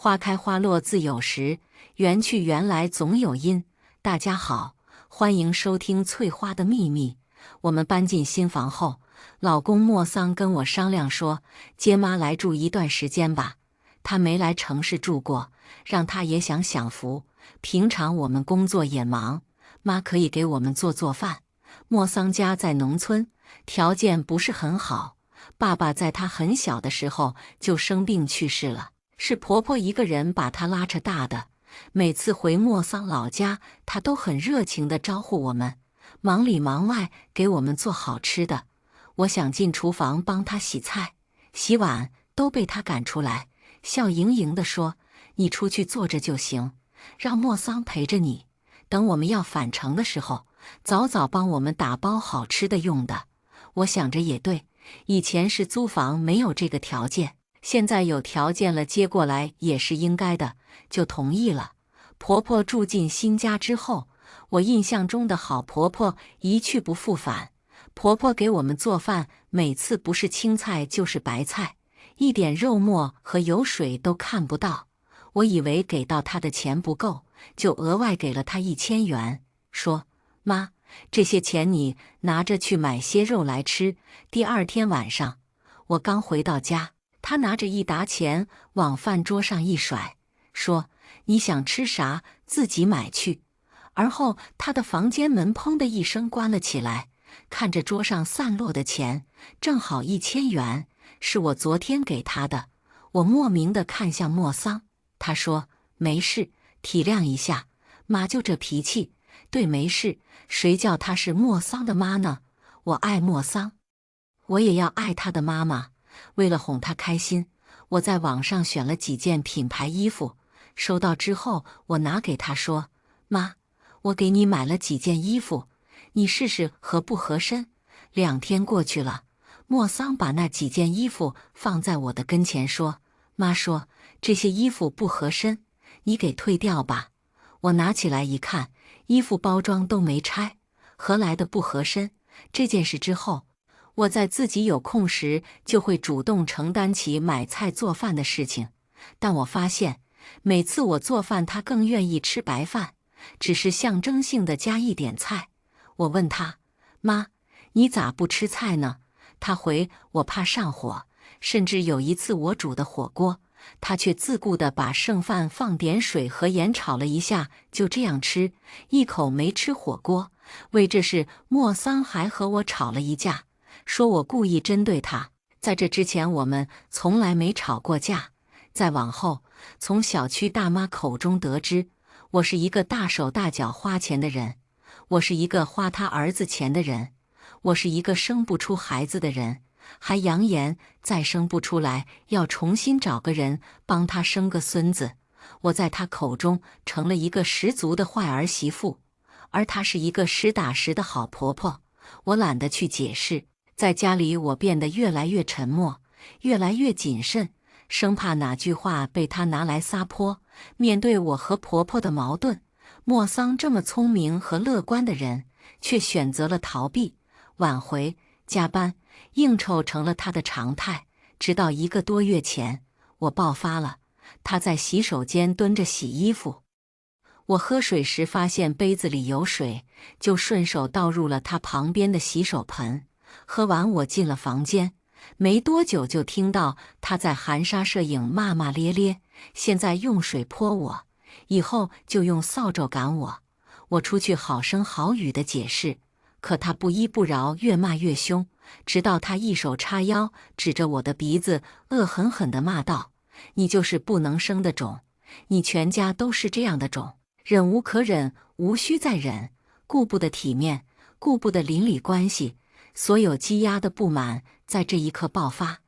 花开花落自有时，缘去缘来总有因。大家好，欢迎收听翠花的秘密。我们搬进新房后，老公莫桑跟我商量说，接妈来住一段时间吧。他没来城市住过，让他也想享福。平常我们工作也忙，妈可以给我们做饭。莫桑家在农村，条件不是很好，爸爸在他很小的时候就生病去世了，是婆婆一个人把他拉扯大的。每次回莫桑老家，他都很热情地招呼我们，忙里忙外给我们做好吃的。我想进厨房帮他洗菜、洗碗，都被他赶出来，笑盈盈地说：“你出去坐着就行，让莫桑陪着你。等我们要返程的时候，早早帮我们打包好吃的用的。”我想着也对，以前是租房没有这个条件，现在有条件了，接过来也是应该的，就同意了。婆婆住进新家之后，我印象中的好婆婆一去不复返。婆婆给我们做饭，每次不是青菜就是白菜，一点肉末和油水都看不到。我以为给到她的钱不够，就额外给了她1000元，说：“妈，这些钱你拿着去买些肉来吃。”第二天晚上，我刚回到家，她拿着一沓钱往饭桌上一甩，说：“你想吃啥自己买去。”而后她的房间门砰的一声关了起来，看着桌上散落的钱，正好1000元，是我昨天给她的。我莫名地看向莫桑，她说：“没事，体谅一下，妈就这脾气。”对，没事，谁叫她是莫桑的妈呢？我爱莫桑，我也要爱她的妈妈。为了哄她开心，我在网上选了几件品牌衣服，收到之后，我拿给她说：“妈，我给你买了几件衣服，你试试合不合身。”2天过去了，莫桑把那几件衣服放在我的跟前说：“妈说这些衣服不合身，你给退掉吧。”我拿起来一看，衣服包装都没拆，何来的不合身？这件事之后，我在自己有空时就会主动承担起买菜做饭的事情。但我发现，每次我做饭，她更愿意吃白饭，只是象征性的加一点菜。我问她：“妈，你咋不吃菜呢？”她回：“我怕上火。”甚至有一次我煮的火锅，她却自顾地把剩饭放点水和盐炒了一下，就这样吃，一口没吃火锅。为这事，莫桑还和我吵了一架，说我故意针对他。在这之前，我们从来没吵过架。再往后，从小区大妈口中得知，我是一个大手大脚花钱的人，我是一个花他儿子钱的人，我是一个生不出孩子的人，还扬言再生不出来要重新找个人帮他生个孙子。我在他口中成了一个十足的坏儿媳妇，而她是一个实打实的好婆婆。我懒得去解释，在家里我变得越来越沉默，越来越谨慎，生怕哪句话被她拿来撒泼。面对我和婆婆的矛盾，莫桑这么聪明和乐观的人，却选择了逃避、挽回、加班、应酬成了他的常态。直到1个多月前，我爆发了。他在洗手间蹲着洗衣服，我喝水时发现杯子里有水，就顺手倒入了他旁边的洗手盆。喝完我进了房间，没多久就听到他在含沙射影骂骂咧咧，现在用水泼我，以后就用扫帚赶我。我出去好声好语的解释，可他不依不饶，越骂越凶，直到他一手叉腰，指着我的鼻子，恶狠狠地骂道：“你就是不能生的种，你全家都是这样的种，忍无可忍，无需再忍，顾不得体面，顾不得邻里关系。”所有积压的不满在这一刻爆发。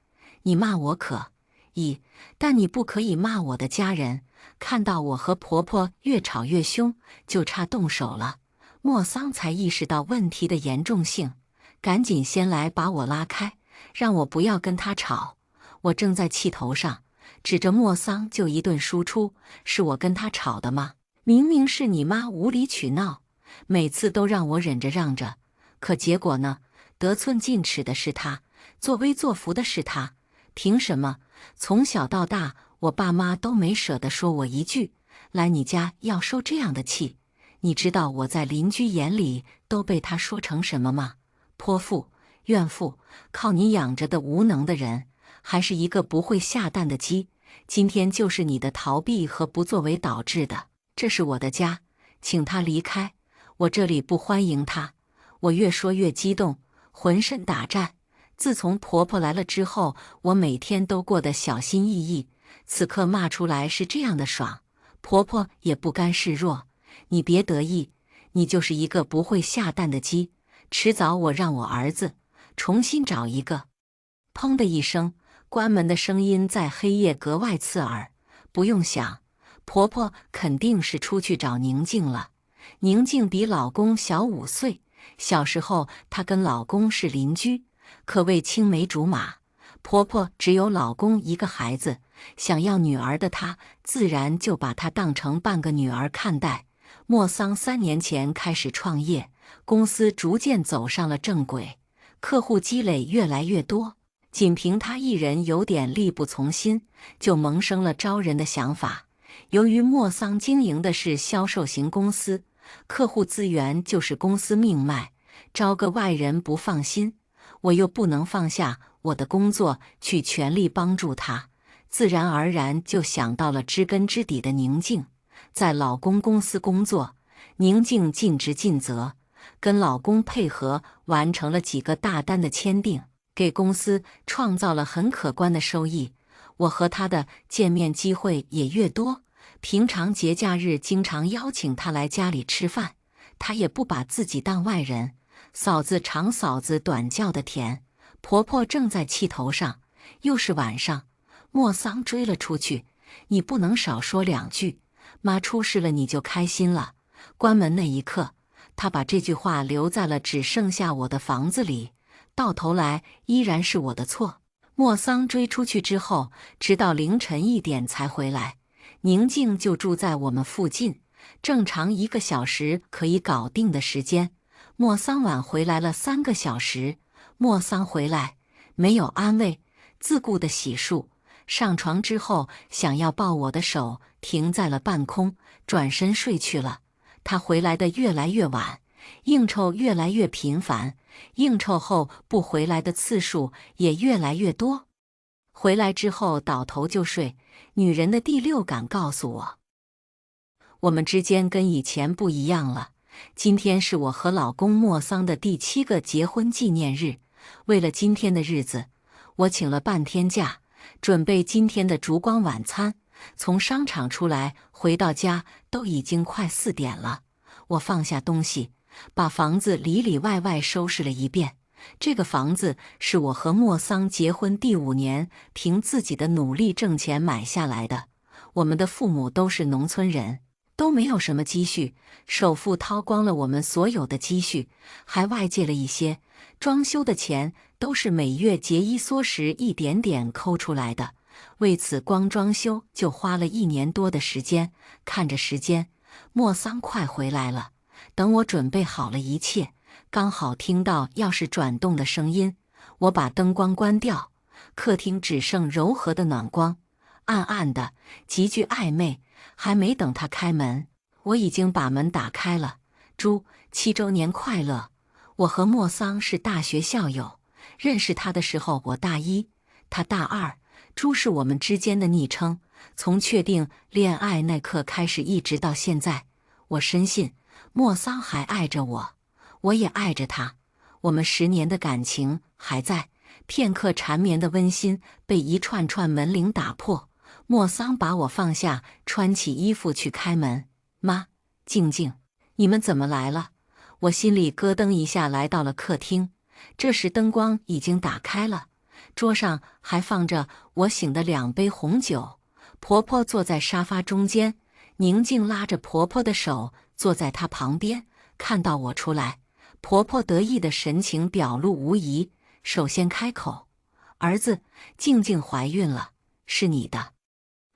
你骂我可以，但你不可以骂我的家人。看到我和婆婆越吵越凶，就差动手了。莫桑才意识到问题的严重性，赶紧先来把我拉开，让我不要跟他吵。我正在气头上，指着莫桑就一顿输出：“是我跟他吵的吗？明明是你妈无理取闹，每次都让我忍着让着，可结果呢？得寸进尺的是他，作威作福的是他，凭什么？从小到大，我爸妈都没舍得说我一句，来你家要受这样的气。你知道我在邻居眼里都被他说成什么吗？泼妇、怨妇，靠你养着的无能的人，还是一个不会下蛋的鸡。今天就是你的逃避和不作为导致的。这是我的家，请他离开，我这里不欢迎他。我越说越激动，浑身打颤。自从婆婆来了之后，我每天都过得小心翼翼。此刻骂出来是这样的爽，婆婆也不甘示弱。你别得意，你就是一个不会下蛋的鸡，迟早我让我儿子重新找一个。砰的一声，关门的声音在黑夜格外刺耳。不用想，婆婆肯定是出去找宁静了。宁静比老公小5岁，小时候她跟老公是邻居，可谓青梅竹马。婆婆只有老公一个孩子，想要女儿的她自然就把她当成半个女儿看待。莫桑3年前开始创业，公司逐渐走上了正轨，客户积累越来越多。仅凭他一人有点力不从心，就萌生了招人的想法。由于莫桑经营的是销售型公司，客户资源就是公司命脉，招个外人不放心，我又不能放下我的工作去全力帮助他，自然而然就想到了知根知底的宁静。在老公公司工作，宁静尽职尽责，跟老公配合完成了几个大单的签订，给公司创造了很可观的收益。我和他的见面机会也越多，平常节假日经常邀请他来家里吃饭，他也不把自己当外人。嫂子长嫂子短叫的甜，婆婆正在气头上，又是晚上，莫桑追了出去，你不能少说2句，妈出事了你就开心了。关门那一刻，他把这句话留在了只剩下我的房子里，到头来依然是我的错。莫桑追出去之后，直到凌晨1点才回来。宁静就住在我们附近，正常1个小时可以搞定的时间，莫桑晚回来了3个小时。莫桑回来没有安慰，自顾的洗漱，上床之后想要抱我的手停在了半空，转身睡去了。他回来的越来越晚，应酬越来越频繁，应酬后不回来的次数也越来越多。回来之后倒头就睡，女人的第6感告诉我，我们之间跟以前不一样了。今天是我和老公莫桑的第7个结婚纪念日，为了今天的日子，我请了半天假，准备今天的烛光晚餐。从商场出来回到家都已经快4点了。我放下东西，把房子里里外外收拾了一遍。这个房子是我和莫桑结婚第5年，凭自己的努力挣钱买下来的。我们的父母都是农村人，都没有什么积蓄，首付掏光了我们所有的积蓄，还外借了一些。装修的钱都是每月节衣缩食一点点抠出来的，为此光装修就花了1年多的时间。看着时间，莫桑快回来了。等我准备好了一切，刚好听到钥匙转动的声音，我把灯光关掉，客厅只剩柔和的暖光，暗暗的，极具暧昧。还没等他开门，我已经把门打开了。猪，7周年快乐！我和莫桑是大学校友，认识他的时候我大1，他大2。猪是我们之间的昵称，从确定恋爱那刻开始一直到现在，我深信莫桑还爱着我，我也爱着他。我们10年的感情还在，片刻缠绵的温馨被一串串门铃打破。莫桑把我放下，穿起衣服去开门。妈，静静，你们怎么来了？我心里咯噔一下，来到了客厅。这时灯光已经打开了，桌上还放着我醒的2杯红酒。婆婆坐在沙发中间，宁静拉着婆婆的手坐在她旁边。看到我出来，婆婆得意的神情表露无遗，首先开口：“儿子，静静怀孕了，是你的。”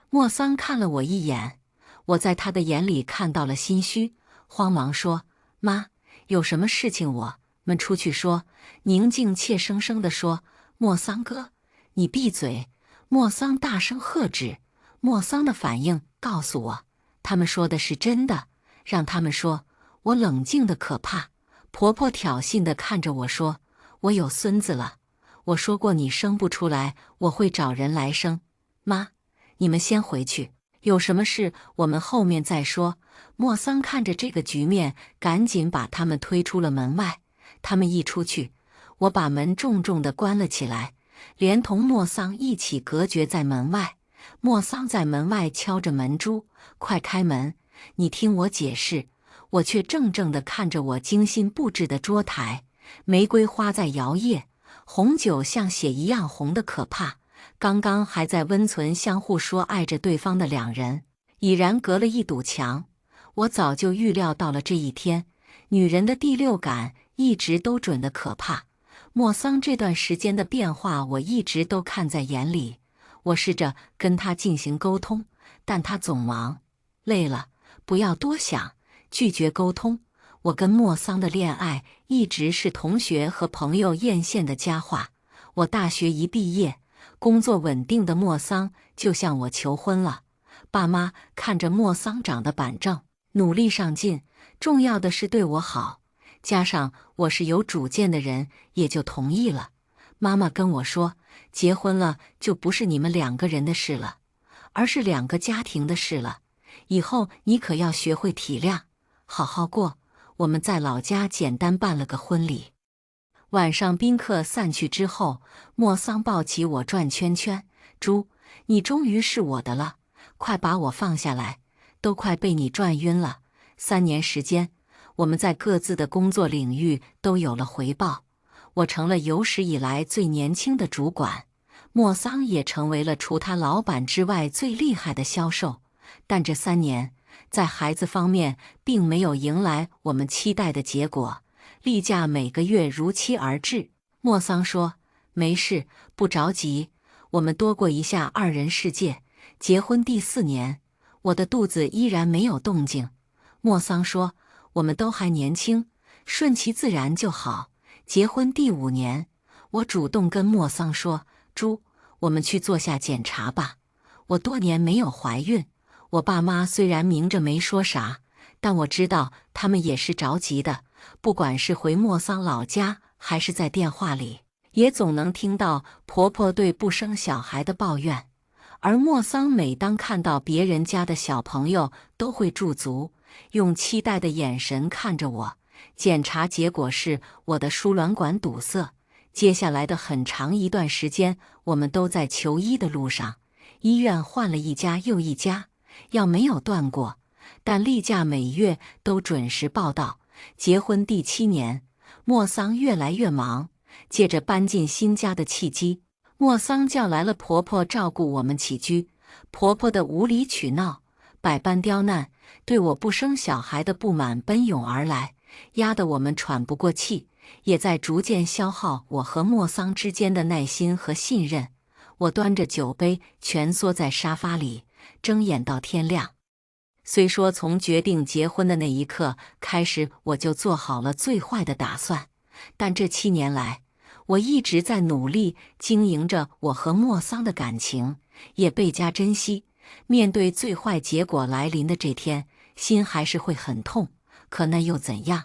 莫桑看了我一眼，我在他的眼里看到了心虚，慌忙说：“妈，有什么事情我们出去说。”宁静怯生生地说：“莫桑哥，你闭嘴！”莫桑大声喝止。莫桑的反应告诉我，他们说的是真的，让他们说。我冷静的可怕。婆婆挑衅地看着我说：“我有孙子了，我说过你生不出来，我会找人来生。妈，你们先回去，有什么事我们后面再说。”莫桑看着这个局面，赶紧把他们推出了门外。他们一出去，我把门重重地关了起来，连同莫桑一起隔绝在门外。莫桑在门外敲着门珠：“快开门，你听我解释。”我却怔怔地看着我精心布置的桌台，玫瑰花在摇曳，红酒像血一样红的可怕。刚刚还在温存相互说爱着对方的两人，已然隔了一堵墙。我早就预料到了这一天，女人的第六感一直都准得可怕。莫桑这段时间的变化，我一直都看在眼里。我试着跟他进行沟通，但他总忙，累了，不要多想。拒绝沟通。我跟莫桑的恋爱一直是同学和朋友艳羡的佳话。我大学一毕业，工作稳定的莫桑就向我求婚了。爸妈看着莫桑长得板正，努力上进，重要的是对我好，加上我是有主见的人，也就同意了。妈妈跟我说，结婚了就不是你们两个人的事了，而是两个家庭的事了。以后你可要学会体谅，好好过。我们在老家简单办了个婚礼。晚上宾客散去之后，莫桑抱起我转圈圈：“猪，你终于是我的了，快把我放下来，都快被你转晕了。3年时间，我们在各自的工作领域都有了回报。我成了有史以来最年轻的主管，莫桑也成为了除他老板之外最厉害的销售。但这3年，在孩子方面并没有迎来我们期待的结果。例假每个月如期而至。莫桑说：“没事，不着急，我们多过一下2人世界。”结婚第4年，我的肚子依然没有动静。莫桑说：“我们都还年轻，顺其自然就好。”结婚第5年，我主动跟莫桑说：“猪，我们去做下检查吧。我多年没有怀孕。”我爸妈虽然明着没说啥，但我知道他们也是着急的。不管是回莫桑老家，还是在电话里，也总能听到婆婆对不生小孩的抱怨。而莫桑每当看到别人家的小朋友，都会驻足，用期待的眼神看着我。检查结果是我的输卵管堵塞。接下来的很长一段时间，我们都在求医的路上，医院换了一家又一家，药没有断过，但例假每月都准时报到。结婚第7年，莫桑越来越忙，借着搬进新家的契机，莫桑叫来了婆婆照顾我们起居。婆婆的无理取闹，百般刁难，对我不生小孩的不满奔涌而来，压得我们喘不过气，也在逐渐消耗我和莫桑之间的耐心和信任。我端着酒杯蜷缩在沙发里，睁眼到天亮。虽说从决定结婚的那一刻开始，我就做好了最坏的打算，但这7年来，我一直在努力经营着我和莫桑的感情，也倍加珍惜。面对最坏结果来临的这天，心还是会很痛，可那又怎样？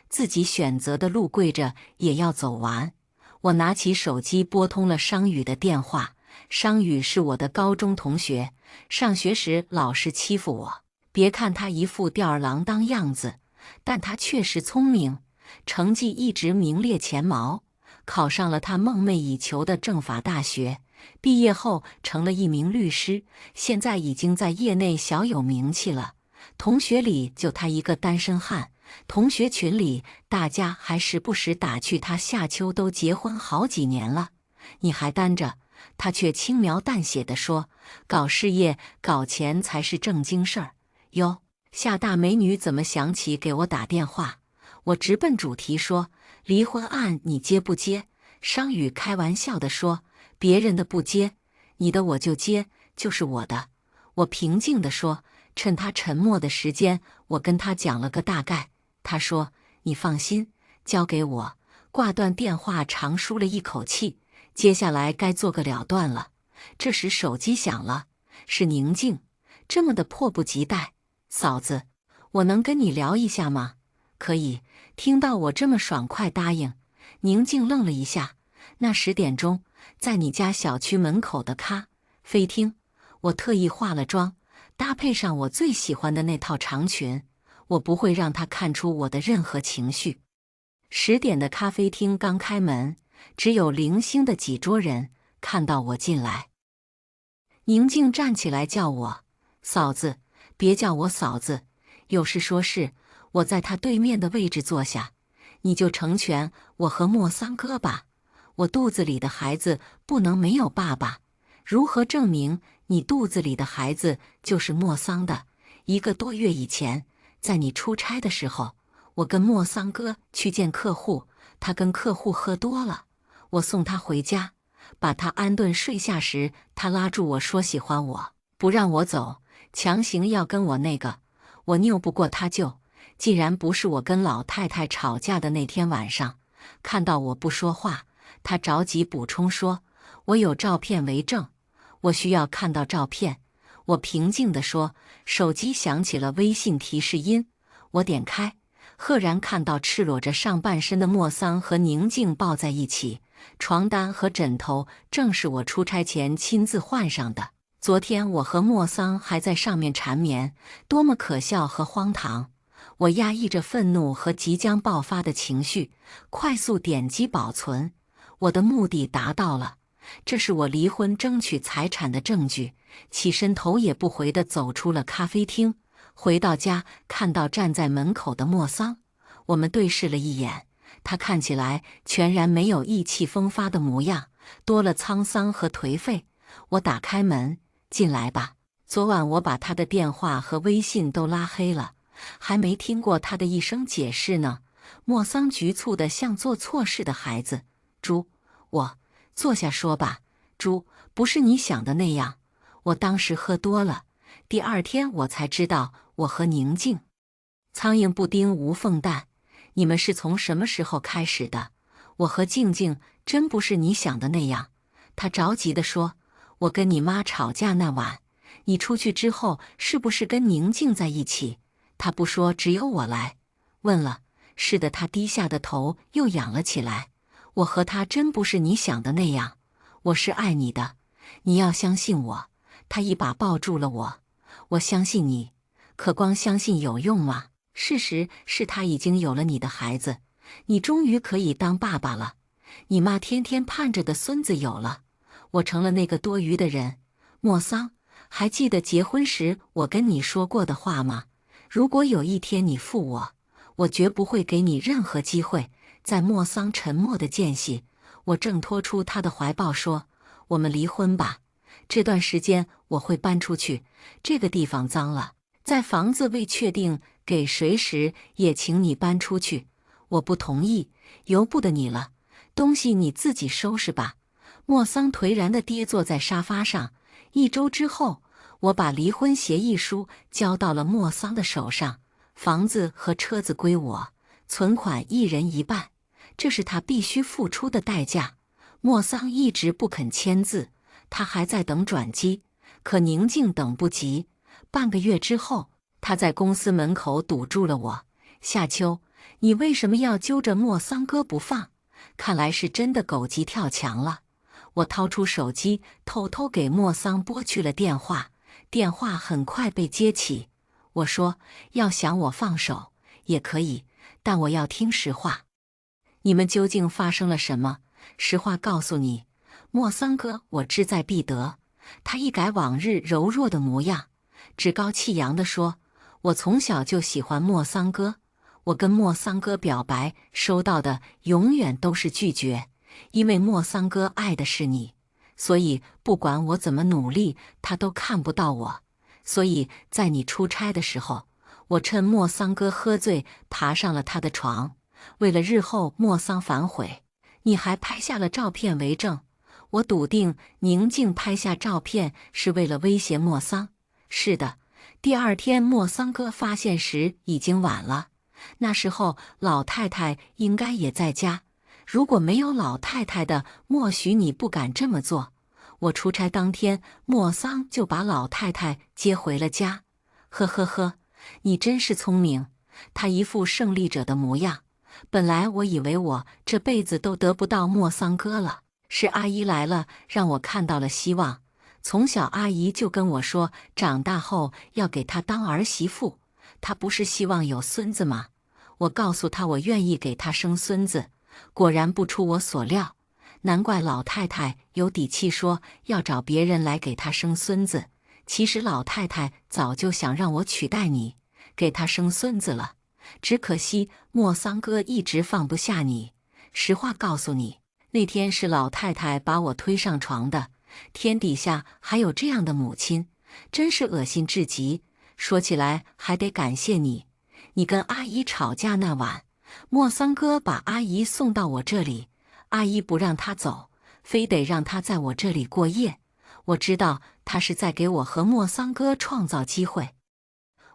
自己选择的路跪着也要走完。我拿起手机拨通了商宇的电话。商宇是我的高中同学，上学时老是欺负我。别看他一副吊儿郎当样子，但他确实聪明，成绩一直名列前茅，考上了他梦寐以求的政法大学。毕业后成了一名律师，现在已经在业内小有名气了。同学里就他一个单身汉，同学群里大家还时不时打趣他夏秋都结婚好几年了，你还单着。他却轻描淡写地说：“搞事业、搞钱才是正经事儿。”哟，夏大美女怎么想起给我打电话？我直奔主题说：“离婚案你接不接？”商宇开玩笑地说：“别人的不接，你的我就接，就是我的。”我平静地说：“趁他沉默的时间，我跟他讲了个大概。”他说：“你放心，交给我。”挂断电话，长舒了一口气。接下来该做个了断了。这时手机响了，是宁静，这么的迫不及待。嫂子，我能跟你聊一下吗？可以。听到我这么爽快答应，宁静愣了一下。那10点钟，在你家小区门口的咖啡厅，我特意化了妆，搭配上我最喜欢的那套长裙，我不会让他看出我的任何情绪。10点的咖啡厅刚开门，只有零星的几桌人看到我进来。宁静站起来叫我嫂子，别叫我嫂子，有事说事。我在他对面的位置坐下，你就成全我和莫桑哥吧。我肚子里的孩子不能没有爸爸，如何证明你肚子里的孩子就是莫桑的？1个多月以前，在你出差的时候，我跟莫桑哥去见客户，他跟客户喝多了，我送他回家，把他安顿睡下时，他拉住我说喜欢我，不让我走，强行要跟我那个，我拗不过他就。既然不是我跟老太太吵架的那天晚上，看到我不说话，他着急补充说，我有照片为证，我需要看到照片。我平静地说，手机响起了微信提示音，我点开，赫然看到赤裸着上半身的莫桑和宁静抱在一起，床单和枕头正是我出差前亲自换上的。昨天我和莫桑还在上面缠绵，多么可笑和荒唐！我压抑着愤怒和即将爆发的情绪，快速点击保存。我的目的达到了，这是我离婚争取财产的证据。起身头也不回地走出了咖啡厅。回到家，看到站在门口的莫桑，我们对视了一眼。他看起来全然没有意气风发的模样，多了沧桑和颓废。我打开门，进来吧。昨晚我把他的电话和微信都拉黑了。还没听过他的一声解释呢。莫桑局促得像做错事的孩子。猪，我坐下说吧。猪，不是你想的那样。我当时喝多了，第2天我才知道我和宁静。苍蝇不叮无缝蛋，你们是从什么时候开始的？我和静静真不是你想的那样。他着急地说，我跟你妈吵架那晚，你出去之后是不是跟宁静在一起？他不说，只有我来问了。是的，他低下的头又仰了起来。我和他真不是你想的那样，我是爱你的，你要相信我。他一把抱住了我。我相信你，可光相信有用吗？事实是他已经有了你的孩子，你终于可以当爸爸了。你妈天天盼着的孙子有了，我成了那个多余的人。莫桑，还记得结婚时我跟你说过的话吗？如果有一天你负我，我绝不会给你任何机会。在莫桑沉默的间隙，我挣脱出他的怀抱说，我们离婚吧。这段时间我会搬出去，这个地方脏了，在房子未确定给谁时，也请你搬出去。我不同意，由不得你了，东西你自己收拾吧。莫桑颓然地跌坐在沙发上。1周之后，我把离婚协议书交到了莫桑的手上，房子和车子归我，存款1人1半，这是他必须付出的代价。莫桑一直不肯签字，他还在等转机，可宁静等不及。半个月之后，他在公司门口堵住了我。夏秋，你为什么要揪着莫桑哥不放？看来是真的狗急跳墙了。我掏出手机，偷偷给莫桑拨去了电话。电话很快被接起。我说，要想我放手也可以，但我要听实话。你们究竟发生了什么？实话告诉你，莫桑哥，我志在必得。他一改往日柔弱的模样，趾高气扬地说，我从小就喜欢莫桑哥。我跟莫桑哥表白，收到的永远都是拒绝，因为莫桑哥爱的是你。所以不管我怎么努力，他都看不到我。所以在你出差的时候，我趁莫桑哥喝醉，爬上了他的床。为了日后莫桑反悔，你还拍下了照片为证。我笃定宁静拍下照片是为了威胁莫桑。是的，第2天莫桑哥发现时已经晚了。那时候老太太应该也在家。如果没有老太太的默许，你不敢这么做。我出差当天，莫桑就把老太太接回了家。呵呵呵，你真是聪明。他一副胜利者的模样。本来我以为我这辈子都得不到莫桑哥了，是阿姨来了，让我看到了希望。从小阿姨就跟我说，长大后要给她当儿媳妇。她不是希望有孙子吗？我告诉她我愿意给她生孙子，果然不出我所料。难怪老太太有底气说要找别人来给她生孙子。其实老太太早就想让我取代你，给她生孙子了。只可惜莫桑哥一直放不下你。实话告诉你，那天是老太太把我推上床的。天底下还有这样的母亲，真是恶心至极。说起来还得感谢你。你跟阿姨吵架那晚，莫桑哥把阿姨送到我这里，阿姨不让他走，非得让他在我这里过夜。我知道他是在给我和莫桑哥创造机会。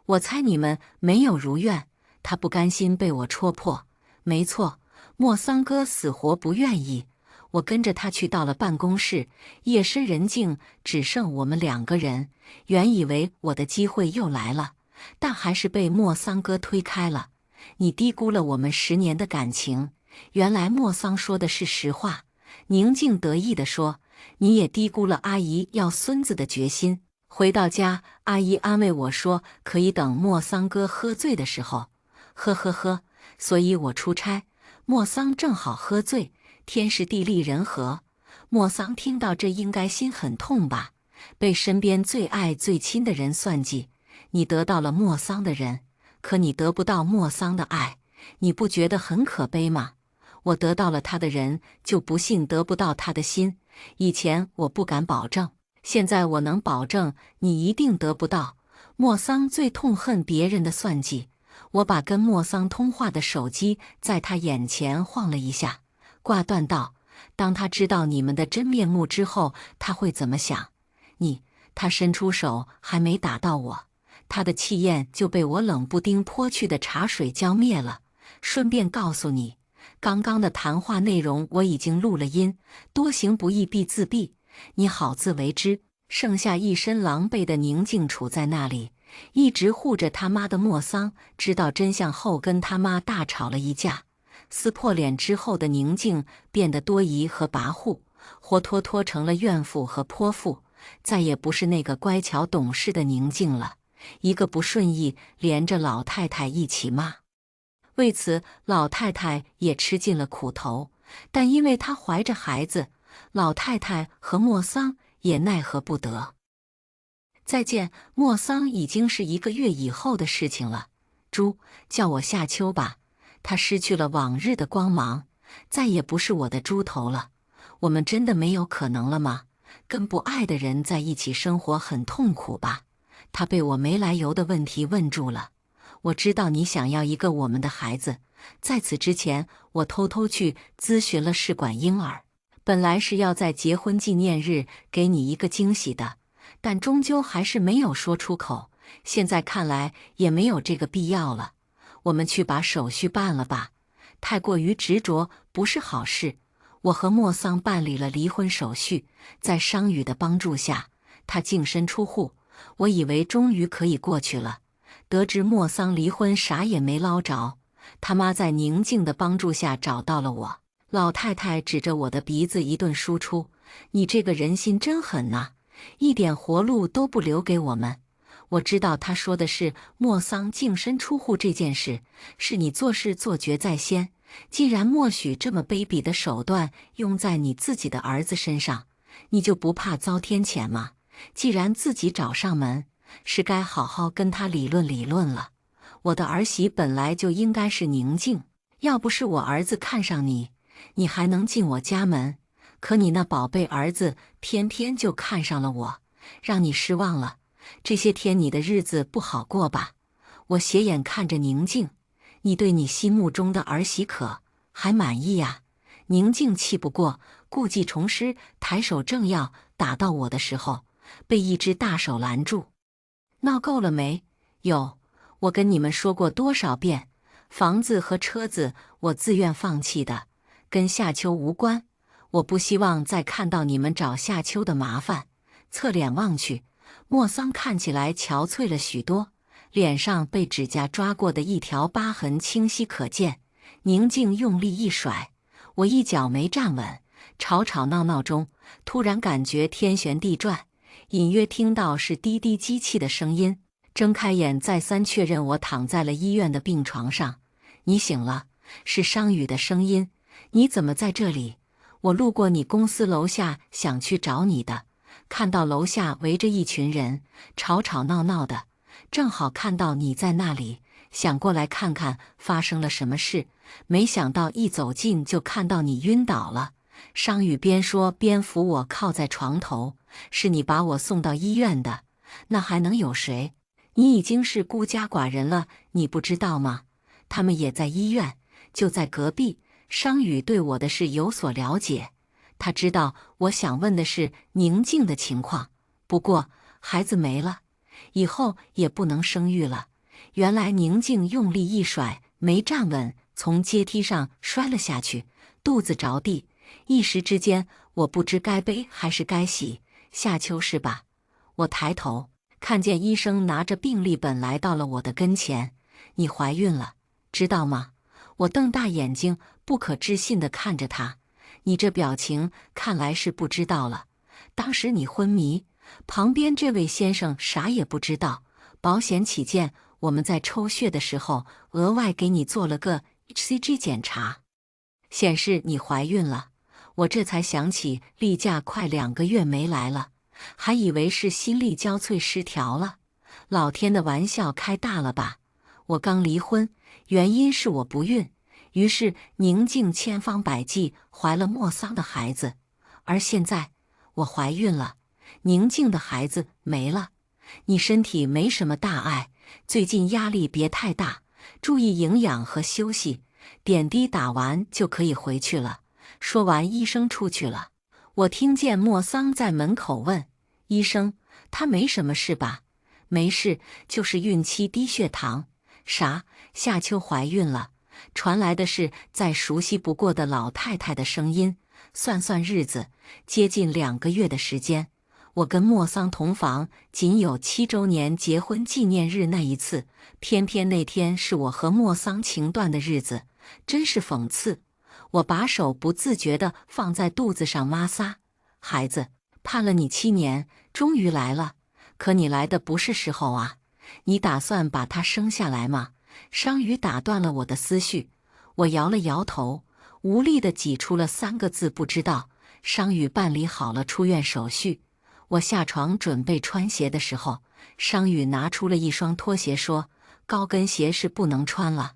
我猜你们没有如愿，他不甘心被我戳破。没错，莫桑哥死活不愿意。我跟着他去到了办公室，夜深人静，只剩我们2个人。原以为我的机会又来了，但还是被莫桑哥推开了。你低估了我们10年的感情。原来莫桑说的是实话。宁静得意地说，你也低估了阿姨要孙子的决心。回到家，阿姨安慰我说，可以等莫桑哥喝醉的时候。呵呵呵，所以我出差，莫桑正好喝醉。天时地利人和，莫桑听到这应该心很痛吧？被身边最爱最亲的人算计。你得到了莫桑的人，可你得不到莫桑的爱，你不觉得很可悲吗？我得到了他的人，就不信得不到他的心。以前我不敢保证，现在我能保证你一定得不到。莫桑最痛恨别人的算计。我把跟莫桑通话的手机在他眼前晃了一下，挂断道：当他知道你们的真面目之后，他会怎么想？他伸出手还没打到我，他的气焰就被我冷不丁泼去的茶水浇灭了。顺便告诉你，刚刚的谈话内容我已经录了音，多行不义必自毙，你好自为之。剩下一身狼狈的宁静处在那里，一直护着他妈的莫桑，知道真相后跟他妈大吵了一架。撕破脸之后的宁静变得多疑和跋扈，活脱脱成了怨妇和泼妇，再也不是那个乖巧懂事的宁静了。一个不顺意，连着老太太一起骂。为此，老太太也吃尽了苦头，但因为她怀着孩子，老太太和莫桑也奈何不得。再见，莫桑已经是1个月以后的事情了。猪，叫我夏秋吧。他失去了往日的光芒，再也不是我的猪头了。我们真的没有可能了吗？跟不爱的人在一起生活很痛苦吧？他被我没来由的问题问住了。我知道你想要一个我们的孩子，在此之前，我偷偷去咨询了试管婴儿，本来是要在结婚纪念日给你一个惊喜的，但终究还是没有说出口。现在看来也没有这个必要了。我们去把手续办了吧，太过于执着不是好事。我和莫桑办理了离婚手续，在商宇的帮助下，他净身出户，我以为终于可以过去了。得知莫桑离婚，啥也没捞着。他妈在宁静的帮助下找到了我。老太太指着我的鼻子一顿输出：你这个人心真狠呐，一点活路都不留给我们。我知道他说的是莫桑净身出户这件事，是你做事做绝在先，既然默许这么卑鄙的手段用在你自己的儿子身上，你就不怕遭天谴吗？既然自己找上门，是该好好跟他理论理论了。我的儿媳本来就应该是宁静，要不是我儿子看上你，你还能进我家门？可你那宝贝儿子偏偏就看上了我，让你失望了。这些天你的日子不好过吧？我斜眼看着宁静，你对你心目中的儿媳可还满意呀？宁静气不过，故技重施，抬手正要打到我的时候，被一只大手拦住。闹够了没？有，我跟你们说过多少遍，房子和车子我自愿放弃的，跟夏秋无关。我不希望再看到你们找夏秋的麻烦。侧脸望去，莫桑看起来憔悴了许多，脸上被指甲抓过的一条疤痕清晰可见。宁静用力一甩，我一脚没站稳，吵吵闹闹中，突然感觉天旋地转，隐约听到是滴滴机器的声音。睁开眼，再三确认我躺在了医院的病床上。你醒了，是商宇的声音。你怎么在这里？我路过你公司楼下，想去找你的，看到楼下围着一群人，吵吵闹闹的，正好看到你在那里，想过来看看发生了什么事，没想到一走近就看到你晕倒了。商宇边说边扶我靠在床头，是你把我送到医院的，那还能有谁？你已经是孤家寡人了，你不知道吗？他们也在医院，就在隔壁。商宇对我的事有所了解，他知道我想问的是宁静的情况。不过孩子没了，以后也不能生育了。原来宁静用力一甩，没站稳，从阶梯上摔了下去，肚子着地。一时之间，我不知该悲还是该喜。夏秋是吧？我抬头看见医生拿着病历本来到了我的跟前。你怀孕了，知道吗？我瞪大眼睛，不可置信地看着他。你这表情看来是不知道了。当时你昏迷，旁边这位先生啥也不知道。保险起见，我们在抽血的时候额外给你做了个 HCG 检查，显示你怀孕了。我这才想起例假快2个月没来了，还以为是心力交瘁失调了。老天的玩笑开大了吧？我刚离婚，原因是我不孕，于是宁静千方百计怀了莫桑的孩子，而现在我怀孕了，宁静的孩子没了。你身体没什么大碍，最近压力别太大，注意营养和休息，点滴打完就可以回去了。说完，医生出去了。我听见莫桑在门口问医生：“他没什么事吧？”“没事，就是孕期低血糖。”“啥？夏秋怀孕了？”传来的是再熟悉不过的老太太的声音。算算日子，接近2个月的时间。我跟莫桑同房，仅有7周年结婚纪念日那一次，偏偏那天是我和莫桑情断的日子，真是讽刺。我把手不自觉地放在肚子上摩挲。孩子，盼了你7年，终于来了。可你来的不是时候啊！你打算把他生下来吗？商宇打断了我的思绪。我摇了摇头，无力地挤出了3个字：不知道。商宇办理好了出院手续。我下床准备穿鞋的时候，商宇拿出了一双拖鞋，说：“高跟鞋是不能穿了，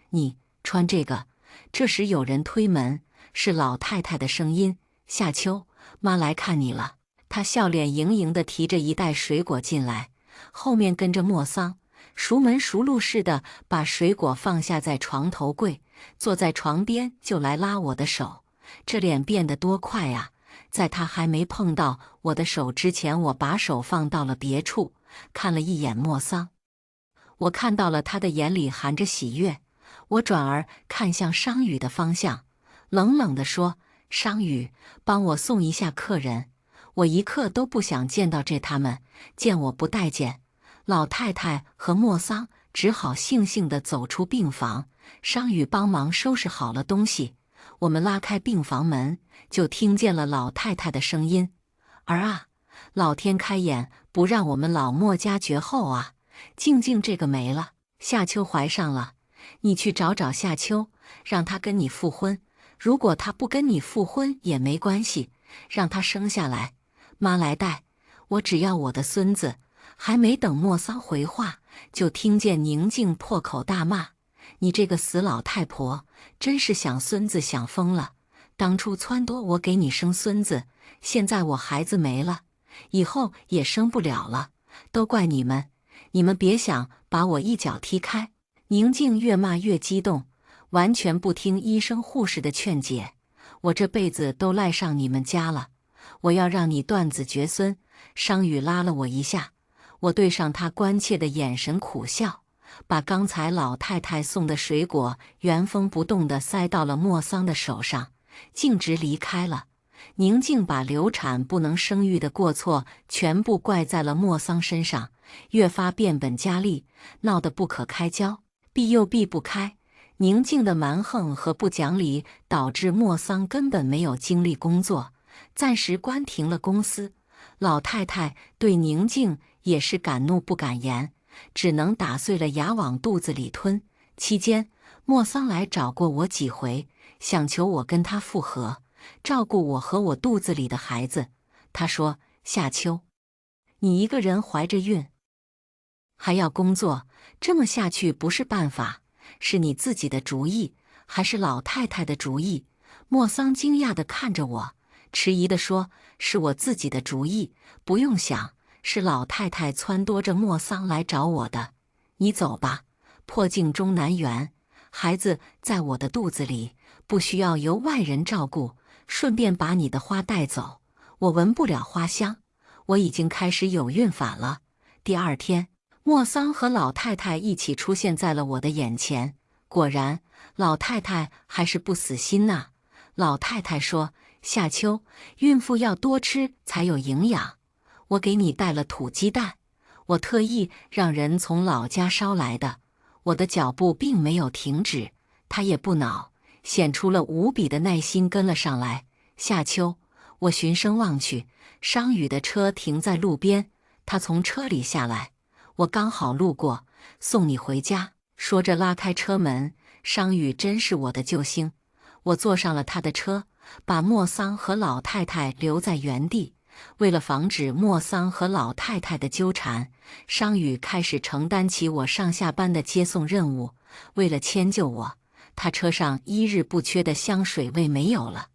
你穿这个。”这时有人推门，是老太太的声音：“夏秋，妈来看你了。”她笑脸盈盈地提着一袋水果进来，后面跟着莫桑，熟门熟路似的把水果放下在床头柜，坐在床边就来拉我的手。这脸变得多快啊！在他还没碰到我的手之前，我把手放到了别处，看了一眼莫桑。我看到了他的眼里含着喜悦。我转而看向商宇的方向，冷冷地说：“商宇，帮我送一下客人。”我一刻都不想见到他们，见我不待见。老太太和莫桑只好悻悻地走出病房。商宇帮忙收拾好了东西，我们拉开病房门，就听见了老太太的声音：“儿啊，老天开眼，不让我们老莫家绝后啊！静静这个没了，夏秋怀上了。你去找找夏秋，让她跟你复婚。如果她不跟你复婚也没关系，让她生下来，妈来带。我只要我的孙子。”还没等莫桑回话，就听见宁静破口大骂：“你这个死老太婆，真是想孙子想疯了！当初撺掇我给你生孙子，现在我孩子没了，以后也生不了了，都怪你们！你们别想把我一脚踢开！”宁静越骂越激动，完全不听医生护士的劝解。我这辈子都赖上你们家了，我要让你断子绝孙！商宇拉了我一下，我对上他关切的眼神苦笑，把刚才老太太送的水果原封不动地塞到了莫桑的手上，径直离开了。宁静把流产不能生育的过错全部怪在了莫桑身上，越发变本加厉，闹得不可开交，避又避不开。宁静的蛮横和不讲理导致莫桑根本没有精力工作，暂时关停了公司。老太太对宁静也是敢怒不敢言，只能打碎了牙往肚子里吞。期间，莫桑来找过我几回，想求我跟他复合，照顾我和我肚子里的孩子。他说：“夏秋，你一个人怀着孕，还要工作，这么下去不是办法。是你自己的主意，还是老太太的主意？”莫桑惊讶地看着我，迟疑地说：“是我自己的主意，不用想，是老太太撺掇着莫桑来找我的。你走吧，破镜中难圆，孩子在我的肚子里，不需要由外人照顾。顺便把你的花带走，我闻不了花香。我已经开始有孕法了。”第二天，莫桑和老太太一起出现在了我的眼前。果然，老太太还是不死心呐。老太太说：“夏秋，孕妇要多吃才有营养。我给你带了土鸡蛋，我特意让人从老家捎来的。”我的脚步并没有停止，她也不恼，显出了无比的耐心跟了上来。夏秋，我循声望去，商宇的车停在路边，他从车里下来，我刚好路过，送你回家。说着拉开车门，商宇真是我的救星。我坐上了他的车，把莫桑和老太太留在原地。为了防止莫桑和老太太的纠缠，商宇开始承担起我上下班的接送任务。为了迁就我，他车上一日不缺的香水味没有了。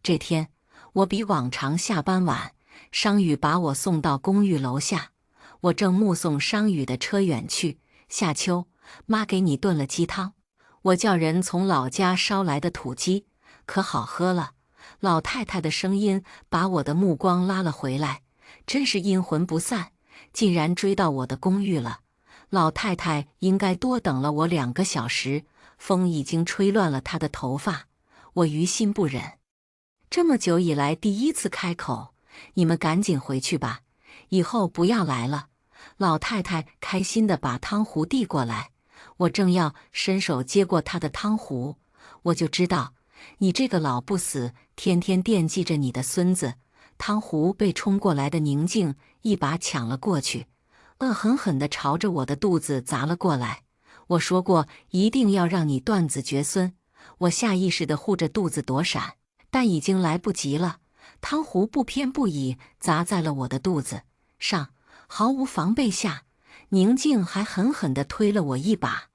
这天，我比往常下班晚，商宇把我送到公寓楼下。我正目送商宇的车远去，夏秋，妈给你炖了鸡汤，我叫人从老家捎来的土鸡，可好喝了。老太太的声音把我的目光拉了回来，真是阴魂不散，竟然追到我的公寓了。老太太应该多等了我2个小时，风已经吹乱了她的头发。我于心不忍，这么久以来第一次开口，你们赶紧回去吧，以后不要来了。老太太开心地把汤壶递过来，我正要伸手接过她的汤壶，我就知道你这个老不死，天天惦记着你的孙子。汤壶被冲过来的宁静一把抢了过去，恶狠狠地朝着我的肚子砸了过来。我说过一定要让你断子绝孙，我下意识地护着肚子躲闪，但已经来不及了。汤壶不偏不倚砸在了我的肚子上，毫无防备下，宁静还狠狠地推了我一把。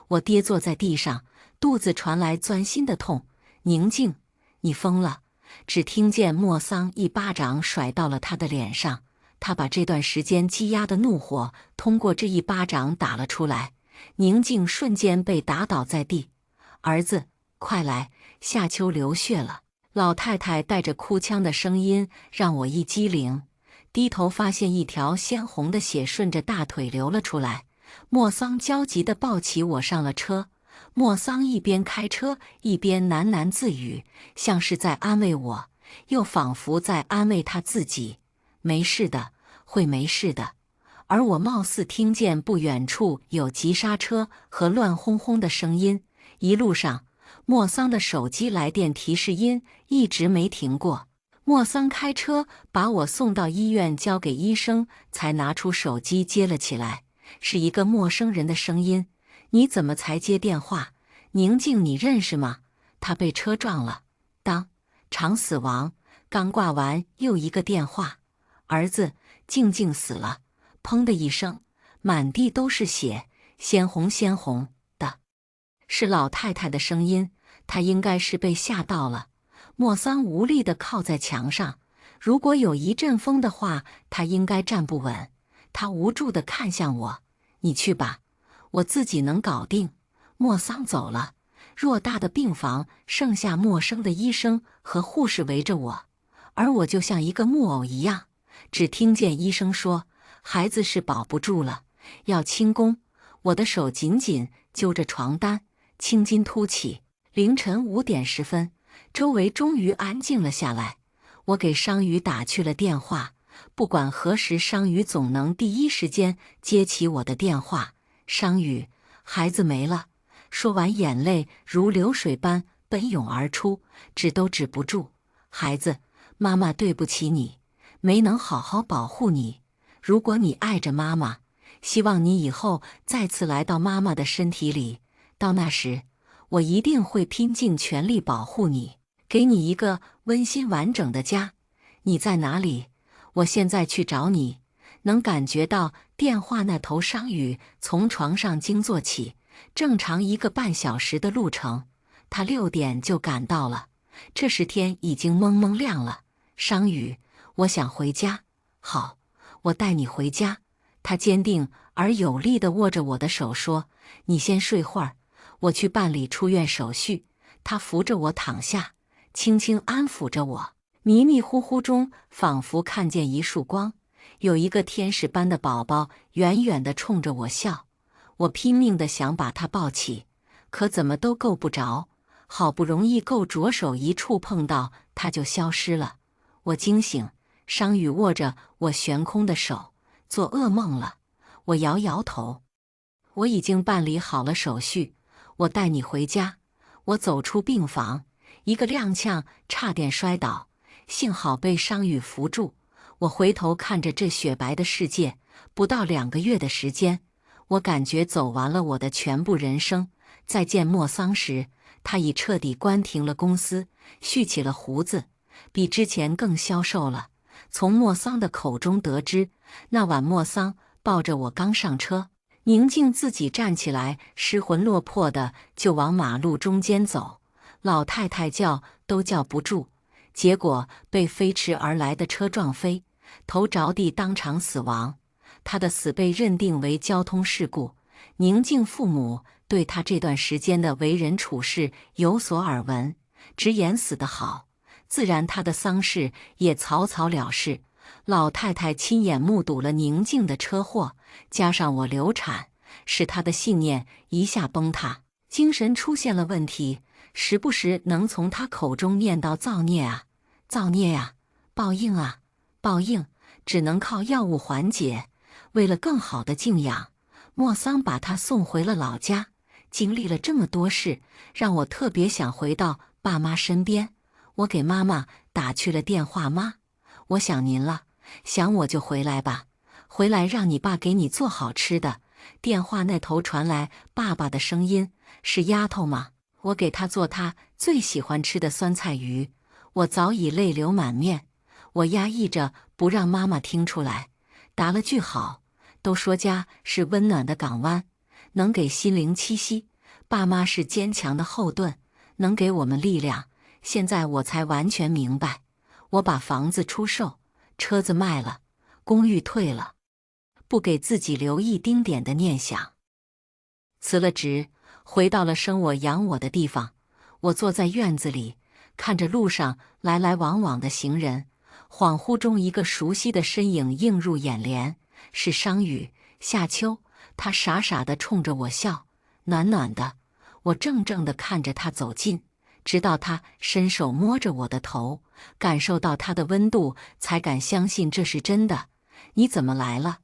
我跌坐在地上，肚子传来钻心的痛。宁静，你疯了！只听见莫桑一巴掌甩到了他的脸上，他把这段时间积压的怒火通过这一巴掌打了出来。宁静瞬间被打倒在地。儿子，快来，夏秋流血了！老太太带着哭腔的声音让我一激灵，低头发现一条鲜红的血顺着大腿流了出来。莫桑焦急地抱起我上了车。莫桑一边开车一边喃喃自语，像是在安慰我，又仿佛在安慰他自己。没事的，会没事的。而我貌似听见不远处有急刹车和乱轰轰的声音。一路上，莫桑的手机来电提示音一直没停过。莫桑开车把我送到医院，交给医生，才拿出手机接了起来。是一个陌生人的声音：“你怎么才接电话？宁静你认识吗？她被车撞了，场死亡。刚挂完又一个电话，儿子，静静死了。”砰的一声，满地都是血，鲜红鲜红的。是老太太的声音，她应该是被吓到了。莫桑无力地靠在墙上，如果有一阵风的话，她应该站不稳。她无助地看向我：“你去吧，我自己能搞定。”莫桑走了，偌大的病房剩下陌生的医生和护士围着我，而我就像一个木偶一样，只听见医生说：“孩子是保不住了，要清宫。”我的手紧紧揪着床单，青筋凸起。凌晨5点10分，周围终于安静了下来。我给商宇打去了电话，不管何时，商宇总能第一时间接起我的电话。商宇，孩子没了。说完，眼泪如流水般奔涌而出，止都止不住。孩子，妈妈对不起你，没能好好保护你。如果你爱着妈妈，希望你以后再次来到妈妈的身体里，到那时，我一定会拼尽全力保护你，给你一个温馨完整的家。你在哪里？我现在去找你。能感觉到电话那头商宇从床上惊坐起，正常1个半小时的路程，他6点就赶到了。这时天已经蒙蒙亮了。商宇，我想回家。好，我带你回家。他坚定而有力地握着我的手说：“你先睡会儿，我去办理出院手续。”他扶着我躺下，轻轻安抚着我。迷迷糊糊中，仿佛看见一束光，有一个天使般的宝宝远远地冲着我笑。我拼命地想把他抱起，可怎么都够不着。好不容易够着手，一触碰到他就消失了。我惊醒，商宇握着我悬空的手，做噩梦了。我摇摇头，我已经办理好了手续，我带你回家。我走出病房，一个踉跄，差点摔倒，幸好被商宇扶住。我回头看着这雪白的世界，不到2个月的时间，我感觉走完了我的全部人生。再见莫桑时，他已彻底关停了公司，蓄起了胡子，比之前更消瘦了。从莫桑的口中得知，那晚莫桑抱着我刚上车，宁静自己站起来，失魂落魄的就往马路中间走，老太太叫都叫不住，结果被飞驰而来的车撞飞，头着地当场死亡。他的死被认定为交通事故。宁静父母对他这段时间的为人处事有所耳闻，直言死得好，自然他的丧事也草草了事。老太太亲眼目睹了宁静的车祸，加上我流产，使他的信念一下崩塌，精神出现了问题，时不时能从他口中念叨造孽啊，造孽啊，报应啊，报应，只能靠药物缓解。为了更好的静养，莫桑把他送回了老家。经历了这么多事，让我特别想回到爸妈身边。我给妈妈打去了电话，妈，我想您了，想我就回来吧，回来让你爸给你做好吃的。电话那头传来爸爸的声音：“是丫头吗？我给她做她最喜欢吃的酸菜鱼。”我早已泪流满面，我压抑着不让妈妈听出来，答了句好。都说家是温暖的港湾，能给心灵栖息，爸妈是坚强的后盾，能给我们力量。现在我才完全明白，我把房子出售，车子卖了，公寓退了，不给自己留一丁点的念想。辞了职，回到了生我养我的地方。我坐在院子里，看着路上来来往往的行人，恍惚中一个熟悉的身影映入眼帘，是商宇。夏秋，他傻傻地冲着我笑，暖暖的。我怔怔地看着他走近，直到他伸手摸着我的头，感受到他的温度，才敢相信这是真的。你怎么来了？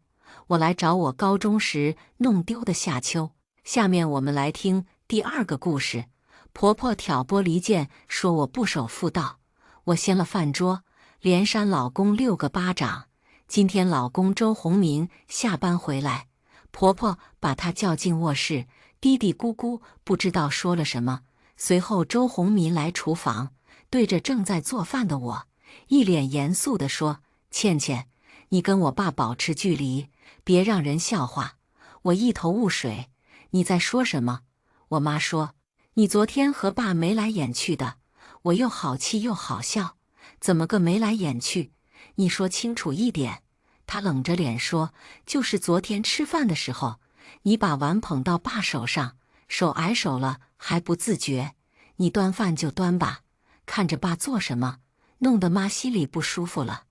我来找我高中时弄丢的夏秋。下面我们来听第2个故事。婆婆挑拨离间，说我不守妇道。我掀了饭桌，连扇老公6个巴掌。今天老公周鸿民下班回来，婆婆把他叫进卧室，嘀嘀咕咕不知道说了什么。随后周鸿民来厨房，对着正在做饭的我，一脸严肃地说：“倩倩，你跟我爸保持距离，别让人笑话。”我一头雾水，你在说什么？我妈说，你昨天和爸眉来眼去的。我又好气又好笑，怎么个眉来眼去？你说清楚一点。他冷着脸说，就是昨天吃饭的时候，你把碗捧到爸手上，手挨手了还不自觉。你端饭就端吧，看着爸做什么，弄得妈心里不舒服了。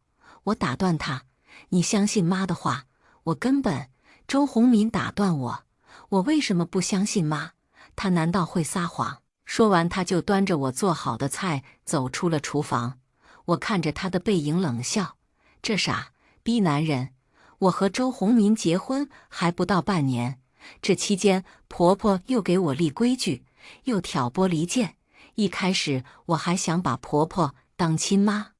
我打断他，你相信妈的话？我根本……周鸿民打断我，我为什么不相信妈？她难道会撒谎？说完他就端着我做好的菜走出了厨房。我看着她的背影冷笑，这傻逼男人！我和周鸿民结婚还不到半年，这期间婆婆又给我立规矩，又挑拨离间。一开始我还想把婆婆当亲妈，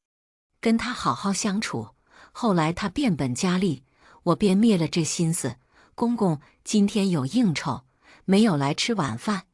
跟她好好相处。后来她变本加厉，我便灭了这心思。公公今天有应酬，没有来吃晚饭。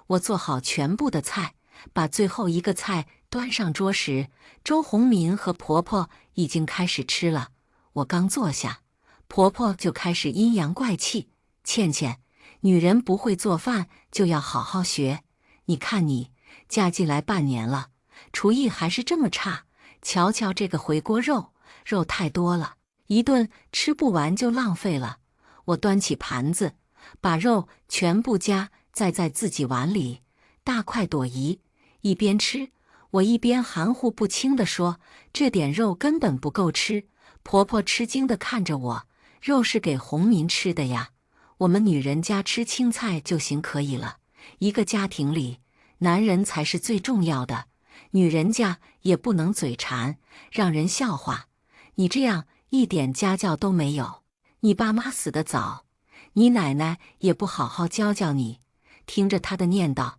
我做好全部的菜，把最后一个菜端上桌时，周鸿民和婆婆已经开始吃了。我刚坐下，婆婆就开始阴阳怪气：“倩倩，女人不会做饭就要好好学。你看你嫁进来半年了，厨艺还是这么差。瞧瞧这个回锅肉，肉太多了，一顿吃不完就浪费了。”我端起盘子，把肉全部夹在自己碗里，大快朵颐。一边吃，我一边含糊不清地说：“这点肉根本不够吃。”婆婆吃惊地看着我：“肉是给鸿民吃的呀，我们女人家吃青菜就行可以了。一个家庭里，男人才是最重要的，女人家也不能嘴馋，让人笑话。你这样一点家教都没有，你爸妈死得早，你奶奶也不好好教教你。”听着她的念叨，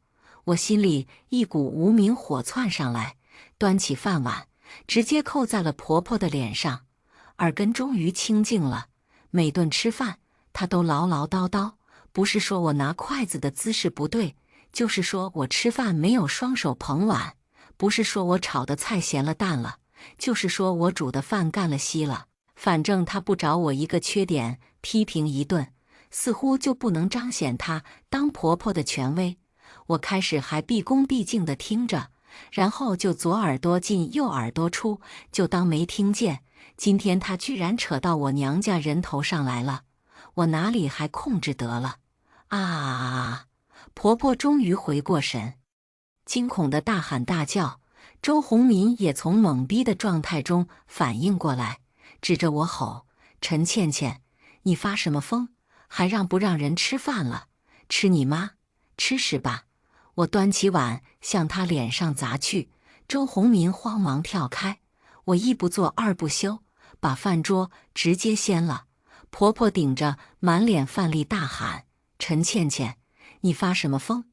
我心里一股无名火窜上来，端起饭碗，直接扣在了婆婆的脸上。耳根终于清净了。每顿吃饭，她都唠唠叨叨，不是说我拿筷子的姿势不对，就是说我吃饭没有双手捧碗，不是说我炒的菜咸了淡了，就是说我煮的饭干了稀了。反正她不找我一个缺点批评一顿，似乎就不能彰显她当婆婆的权威。我开始还毕恭毕敬地听着，然后就左耳朵进右耳朵出，就当没听见。今天她居然扯到我娘家人头上来了，我哪里还控制得了？啊！婆婆终于回过神，惊恐地大喊大叫。周鸿民也从懵逼的状态中反应过来，指着我吼：“陈倩倩，你发什么疯？还让不让人吃饭了？吃你妈！吃屎吧！”我端起碗向他脸上砸去，周鸿民慌忙跳开。我一不做二不休，把饭桌直接掀了。婆婆顶着满脸饭粒大喊：“陈倩倩，你发什么疯？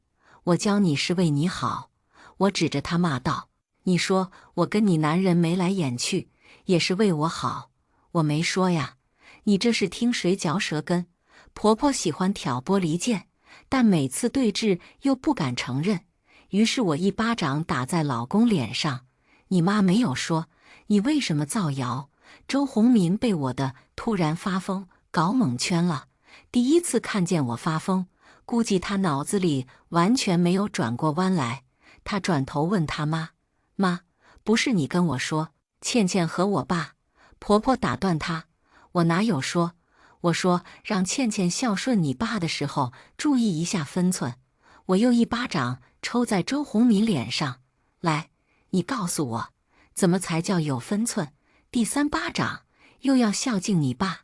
我教你是为你好。”我指着她骂道：“你说我跟你男人眉来眼去，也是为我好？我没说呀，你这是听谁嚼舌根？”婆婆喜欢挑拨离间，但每次对峙又不敢承认，于是我一巴掌打在老公脸上：“你妈没有说，你为什么造谣？”周鸿民被我的突然发疯搞蒙圈了，第一次看见我发疯，估计他脑子里完全没有转过弯来。他转头问他妈：“妈，不是你跟我说倩倩和我爸？”婆婆打断他：“我哪有说？我说让倩倩孝顺你爸的时候注意一下分寸。”我又一巴掌抽在周鸿民脸上：“来，你告诉我，怎么才叫有分寸？第三巴掌又要孝敬你爸，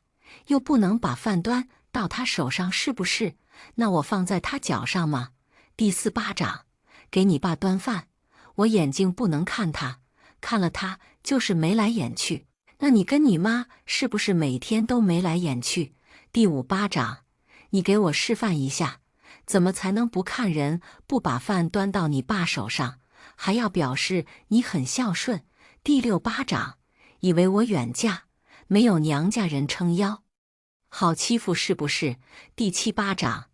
又不能把饭端到他手上，是不是？那我放在他脚上吗？第四巴掌，给你爸端饭，我眼睛不能看他，看了他就是眉来眼去。那你跟你妈是不是每天都眉来眼去？第五巴掌，你给我示范一下，怎么才能不看人，不把饭端到你爸手上，还要表示你很孝顺？第六巴掌，以为我远嫁，没有娘家人撑腰，好欺负是不是？第七巴掌，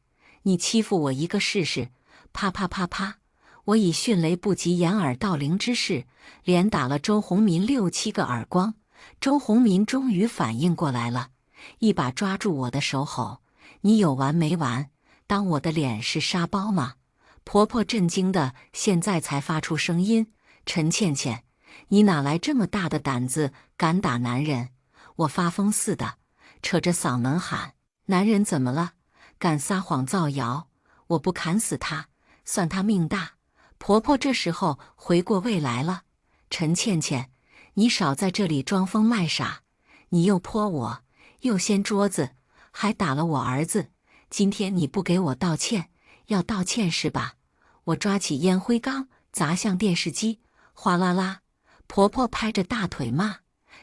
你欺负我一个试试！啪啪啪啪，我以迅雷不及掩耳盗铃之势，连打了周鸿民6、7个耳光。周鸿民终于反应过来了，一把抓住我的手吼：“你有完没完？当我的脸是沙包吗？”婆婆震惊的现在才发出声音：“陈倩倩，你哪来这么大的胆子，敢打男人？”我发疯似的扯着嗓门喊：“男人怎么了？敢撒谎造谣？我不砍死他，算他命大！”婆婆这时候回过味来了：“陈倩倩，你少在这里装疯卖傻！你又泼我，又掀桌子，还打了我儿子。今天你不给我道歉，要道歉是吧？”我抓起烟灰缸砸向电视机，哗啦啦，婆婆拍着大腿骂：“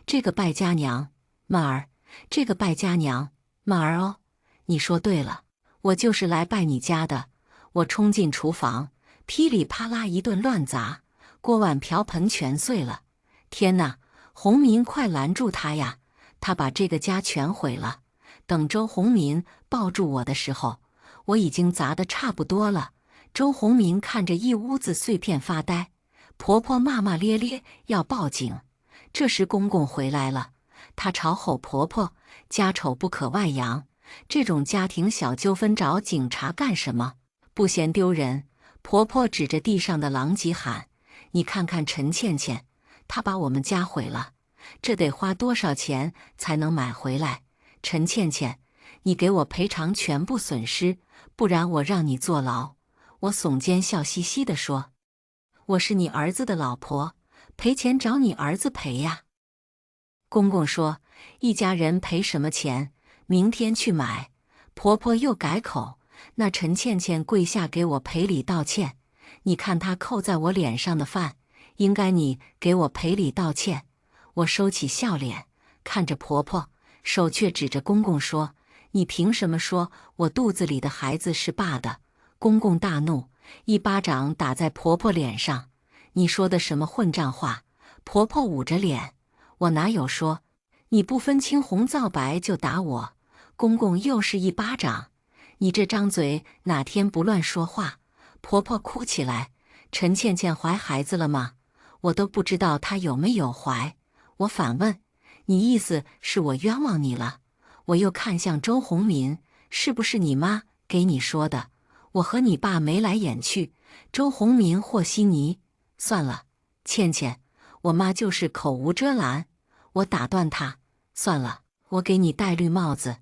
这个败家娘，曼儿，这个败家娘，曼儿哦，你说对了，我就是来败你家的。”我冲进厨房，噼里啪啦一顿乱砸，锅碗瓢盆全碎了。天哪，洪民，快拦住他呀！他把这个家全毁了。等周洪民抱住我的时候，我已经砸得差不多了。周洪民看着一屋子碎片发呆，婆婆骂骂咧咧要报警。这时公公回来了，他吵吼婆婆：“家丑不可外扬，这种家庭小纠纷找警察干什么？不嫌丢人？”婆婆指着地上的狼藉喊：“你看看陈倩倩，她把我们家毁了，这得花多少钱才能买回来？陈倩倩，你给我赔偿全部损失，不然我让你坐牢。”我耸肩笑嘻嘻地说：“我是你儿子的老婆，赔钱找你儿子赔呀。”公公说：“一家人赔什么钱？明天去买。”婆婆又改口：“那陈倩倩跪下给我赔礼道歉，你看她扣在我脸上的饭，应该你给我赔礼道歉。”我收起笑脸，看着婆婆，手却指着公公说：“你凭什么说我肚子里的孩子是爸的？”公公大怒，一巴掌打在婆婆脸上：“你说的什么混账话？”婆婆捂着脸：“我哪有说？你不分青红皂白就打我。”公公又是一巴掌：“你这张嘴哪天不乱说话？”婆婆哭起来：“陈倩倩怀孩子了吗？我都不知道她有没有怀。”我反问：“你意思是我冤枉你了？”我又看向周洪民：“是不是你妈给你说的？我和你爸眉来眼去。”周洪民和稀泥：“算了，倩倩，我妈就是口无遮拦。”我打断他：“算了，我给你戴绿帽子，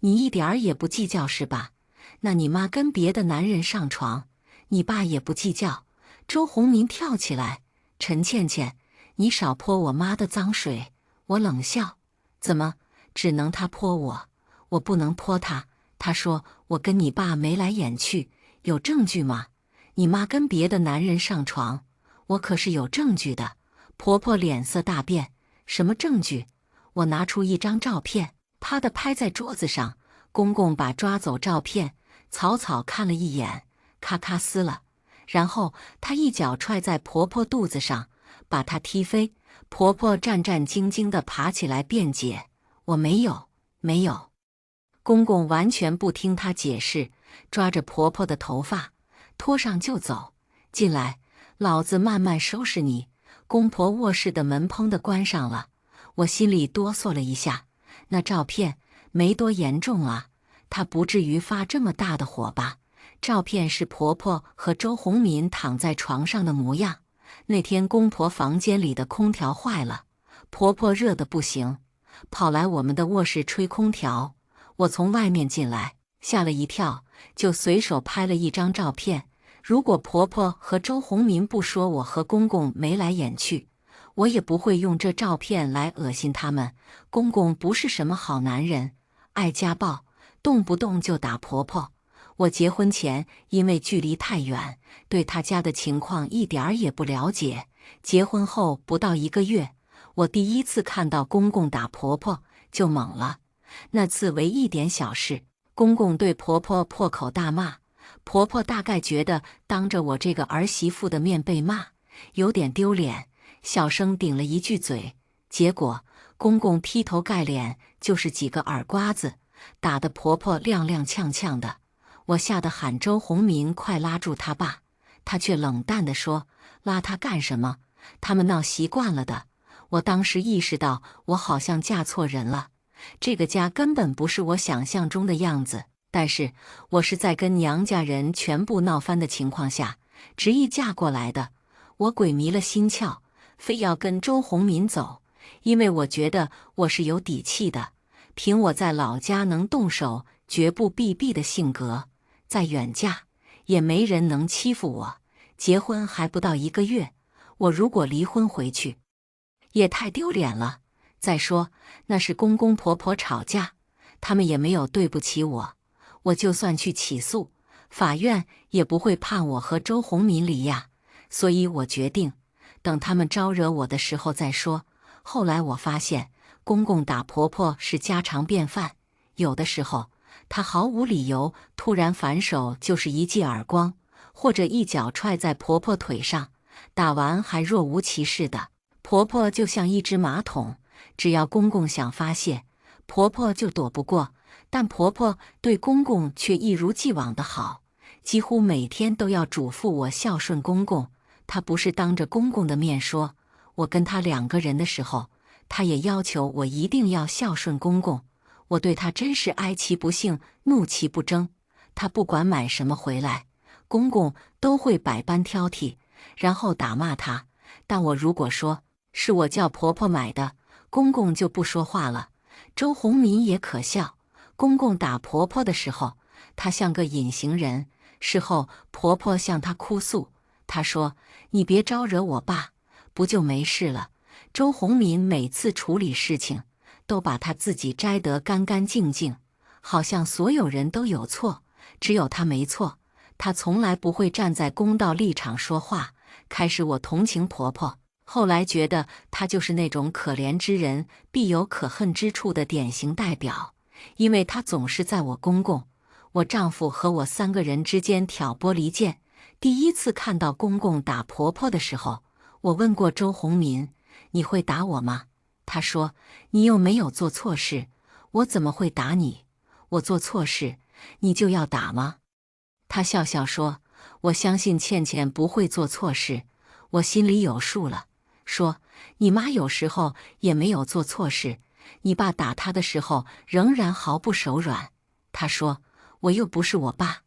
你一点儿也不计较是吧？那你妈跟别的男人上床，你爸也不计较。”周洪民跳起来：“陈倩倩，你少泼我妈的脏水！”我冷笑：“怎么只能她泼我，我不能泼她？”她说：“我跟你爸眉来眼去，有证据吗？你妈跟别的男人上床，我可是有证据的。”婆婆脸色大变：“什么证据？”我拿出一张照片，啪地拍在桌子上。公公把抓走照片，草草看了一眼，咔咔撕了，然后他一脚踹在婆婆肚子上，把她踢飞。婆婆战战兢兢地爬起来辩解：“我没有，没有。”公公完全不听她解释，抓着婆婆的头发拖上就走：“进来，老子慢慢收拾你。”公婆卧室的门砰地关上了，我心里哆嗦了一下。那照片没多严重啊，她不至于发这么大的火吧？照片是婆婆和周洪民躺在床上的模样。那天公婆房间里的空调坏了，婆婆热得不行，跑来我们的卧室吹空调。我从外面进来，吓了一跳，就随手拍了一张照片。如果婆婆和周洪民不说我和公公眉来眼去，我也不会用这照片来恶心他们。公公不是什么好男人，爱家暴，动不动就打婆婆。我结婚前因为距离太远，对他家的情况一点儿也不了解。结婚后不到1个月，我第一次看到公公打婆婆，就懵了。那次为一点小事，公公对婆婆破口大骂，婆婆大概觉得当着我这个儿媳妇的面被骂，有点丢脸，小声顶了一句嘴。结果公公劈头盖脸就是几个耳刮子，打得婆婆踉踉跄跄的。我吓得喊周洪民快拉住他爸，他却冷淡地说：“拉他干什么？他们闹习惯了的。”我当时意识到我好像嫁错人了，这个家根本不是我想象中的样子。但是我是在跟娘家人全部闹翻的情况下执意嫁过来的。我鬼迷了心窍，非要跟周洪民走，因为我觉得我是有底气的，凭我在老家能动手绝不避避的性格，在远嫁也没人能欺负我。结婚还不到1个月，我如果离婚回去，也太丢脸了。再说那是公公婆婆吵架，他们也没有对不起我，我就算去起诉，法院也不会判我和周洪民离呀。所以我决定等他们招惹我的时候再说。后来我发现，公公打婆婆是家常便饭，有的时候他毫无理由突然反手就是一记耳光，或者一脚踹在婆婆腿上，打完还若无其事的。婆婆就像一只马桶，只要公公想发泄，婆婆就躲不过，但婆婆对公公却一如既往的好，几乎每天都要嘱咐我孝顺公公。她不是当着公公的面说，我跟他2个人的时候，她也要求我一定要孝顺公公。我对她真是哀其不幸，怒其不争。她不管买什么回来，公公都会百般挑剔，然后打骂她。但我如果说是我叫婆婆买的，公公就不说话了。周鸿民也可笑，公公打婆婆的时候，她像个隐形人。事后婆婆向她哭诉，她说：“你别招惹我爸，不就没事了？”周鸿民每次处理事情，都把他自己摘得干干净净，好像所有人都有错，只有他没错。他从来不会站在公道立场说话。开始我同情婆婆，后来觉得她就是那种可怜之人必有可恨之处的典型代表，因为她总是在我公公、我丈夫和我3个人之间挑拨离间。第一次看到公公打婆婆的时候，我问过周鸿民：“你会打我吗？”他说：“你又没有做错事，我怎么会打你？我做错事，你就要打吗？”他笑笑说：“我相信倩倩不会做错事，我心里有数了。”说：“你妈有时候也没有做错事，你爸打她的时候仍然毫不手软。”他说：“我又不是我爸。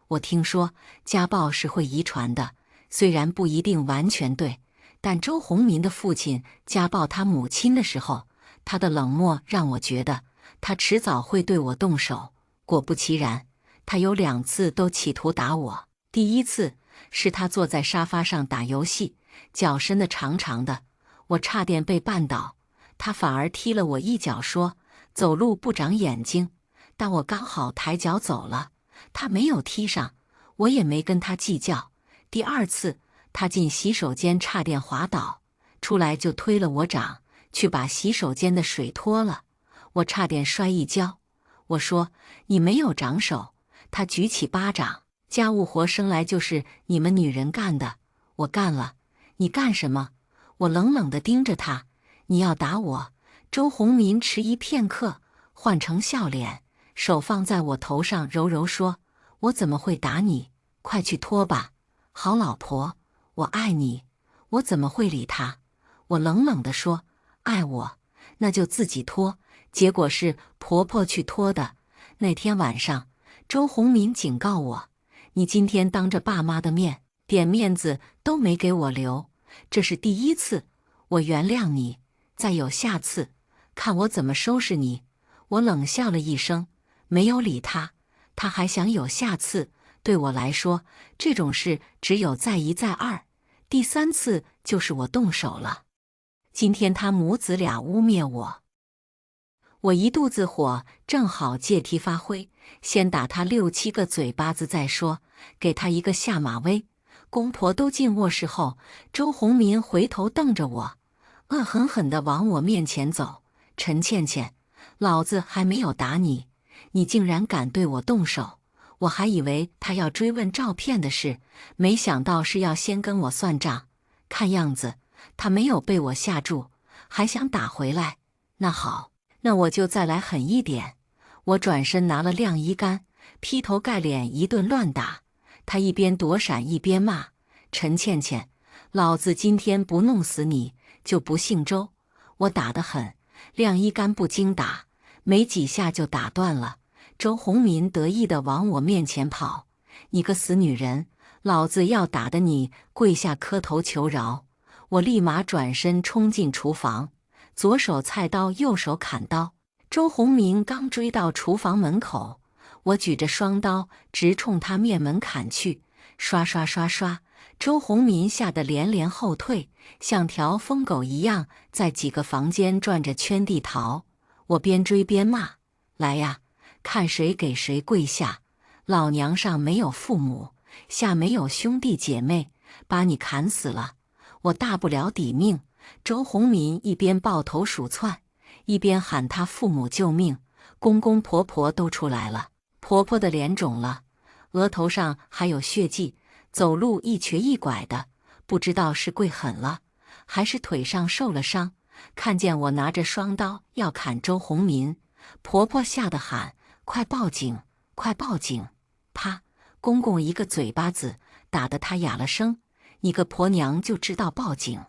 我听说家暴是会遗传的，虽然不一定完全对，但周鸿民的父亲家暴他母亲的时候，他的冷漠让我觉得他迟早会对我动手。果不其然，他有2次都企图打我。第一次是他坐在沙发上打游戏，脚伸得长长的，我差点被绊倒，他反而踢了我一脚，说走路不长眼睛。但我刚好抬脚走了，他没有踢上，我也没跟他计较。第2次，他进洗手间差点滑倒，出来就推了我掌，去把洗手间的水脱了，我差点摔一跤。我说：“你没有长手。”他举起巴掌：“家务活生来就是你们女人干的，我干了，你干什么？”我冷冷地盯着他：“你要打我？”周鸿民迟疑片刻，换成笑脸，手放在我头上揉揉，说：“我怎么会打你？快去脱吧。好老婆，我爱你。”我怎么会理他？我冷冷地说：“爱我，那就自己脱。”结果是婆婆去脱的。那天晚上，周鸿民警告我：“你今天当着爸妈的面，点面子都没给我留，这是第1次，我原谅你，再有下次，看我怎么收拾你。”我冷笑了一声，没有理他。他还想有下次，对我来说，这种事只有再1再2，第3次就是我动手了。今天他母子俩污蔑我，我一肚子火，正好借题发挥，先打他6、7个嘴巴子再说，给他一个下马威。公婆都进卧室后，周鸿民回头瞪着我，恶狠狠地往我面前走：“陈倩倩，老子还没有打你，你竟然敢对我动手！”我还以为他要追问照片的事，没想到是要先跟我算账。看样子他没有被我吓住，还想打回来。那好，那我就再来狠一点。我转身拿了晾衣杆，劈头盖脸一顿乱打。他一边躲闪一边骂：“陈倩倩，老子今天不弄死你就不姓周！”我打得狠，晾衣杆不经打，没几下就打断了。周鸿民得意地往我面前跑：“你个死女人，老子要打得你跪下磕头求饶！”我立马转身冲进厨房，左手菜刀，右手砍刀。周鸿民刚追到厨房门口，我举着双刀直冲他面门砍去，刷刷刷刷，周鸿民吓得连连后退，像条疯狗一样在几个房间转着圈地逃。我边追边骂：“来呀，看谁给谁跪下！老娘上没有父母，下没有兄弟姐妹，把你砍死了！”我大不了抵命。周鸿民一边抱头鼠窜，一边喊他父母救命。公公婆婆都出来了，婆婆的脸肿了，额头上还有血迹，走路一瘸一拐的，不知道是跪狠了，还是腿上受了伤。看见我拿着双刀要砍周鸿民，婆婆吓得喊：“快报警！快报警！”啪！公公一个嘴巴子打得她哑了声。你个婆娘就知道报警，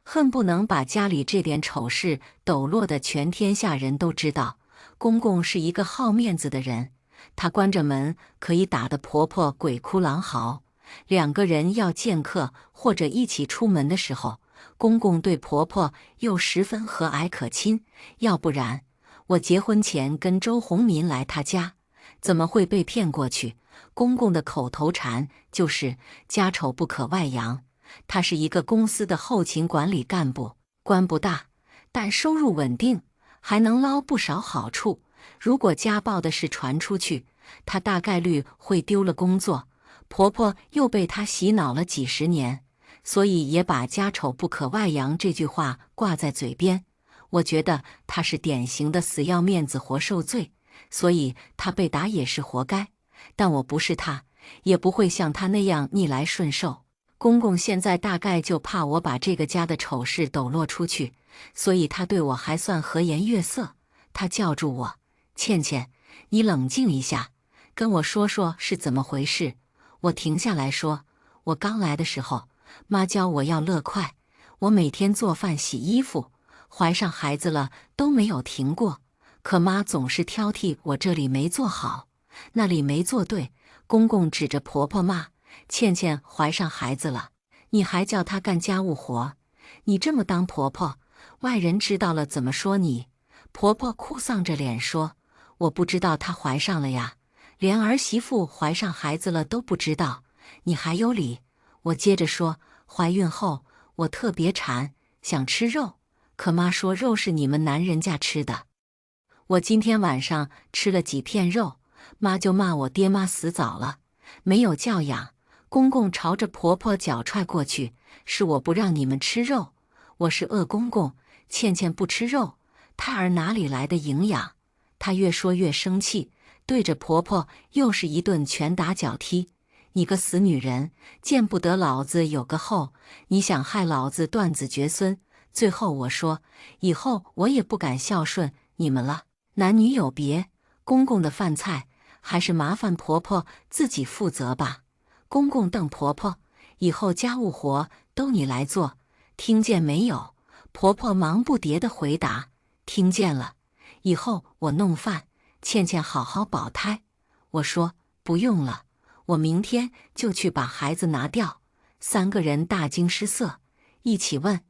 恨不能把家里这点丑事抖落的全天下人都知道。公公是一个好面子的人，他关着门可以打得婆婆鬼哭狼嚎。两个人要见客或者一起出门的时候，公公对婆婆又十分和蔼可亲。要不然，我结婚前跟周鸿民来他家，怎么会被骗过去？公公的口头禅就是家丑不可外扬。他是一个公司的后勤管理干部，官不大，但收入稳定，还能捞不少好处。如果家暴的事传出去，他大概率会丢了工作。婆婆又被他洗脑了几十年，所以也把家丑不可外扬这句话挂在嘴边。我觉得他是典型的死要面子活受罪，所以他被打也是活该。但我不是他，也不会像他那样逆来顺受。公公现在大概就怕我把这个家的丑事抖落出去，所以他对我还算和颜悦色。他叫住我：“倩倩，你冷静一下，跟我说说是怎么回事。”我停下来说：“我刚来的时候，妈教我要乐快，我每天做饭洗衣服，怀上孩子了都没有停过。可妈总是挑剔我这里没做好，那里没做对。”公公指着婆婆骂：“倩倩怀上孩子了，你还叫她干家务活？你这么当婆婆，外人知道了怎么说你？”婆婆哭丧着脸说：“我不知道她怀上了呀，连儿媳妇怀上孩子了都不知道，你还有理？”我接着说：“怀孕后我特别馋，想吃肉，可妈说肉是你们男人家吃的。我今天晚上吃了几片肉，妈就骂我爹妈死早了，没有教养。”公公朝着婆婆脚踹过去：“是我不让你们吃肉，我是恶公公。倩倩不吃肉，胎儿哪里来的营养？”她越说越生气，对着婆婆又是一顿拳打脚踢。“你个死女人，见不得老子有个后，你想害老子断子绝孙。”最后我说：“以后我也不敢孝顺你们了，男女有别，公公的饭菜还是麻烦婆婆自己负责吧。”公公瞪婆婆：“以后家务活都你来做，听见没有？”婆婆忙不迭地回答：“听见了，以后我弄饭，倩倩好好保胎。”我说：“不用了，我明天就去把孩子拿掉。”三个人大惊失色，一起问：“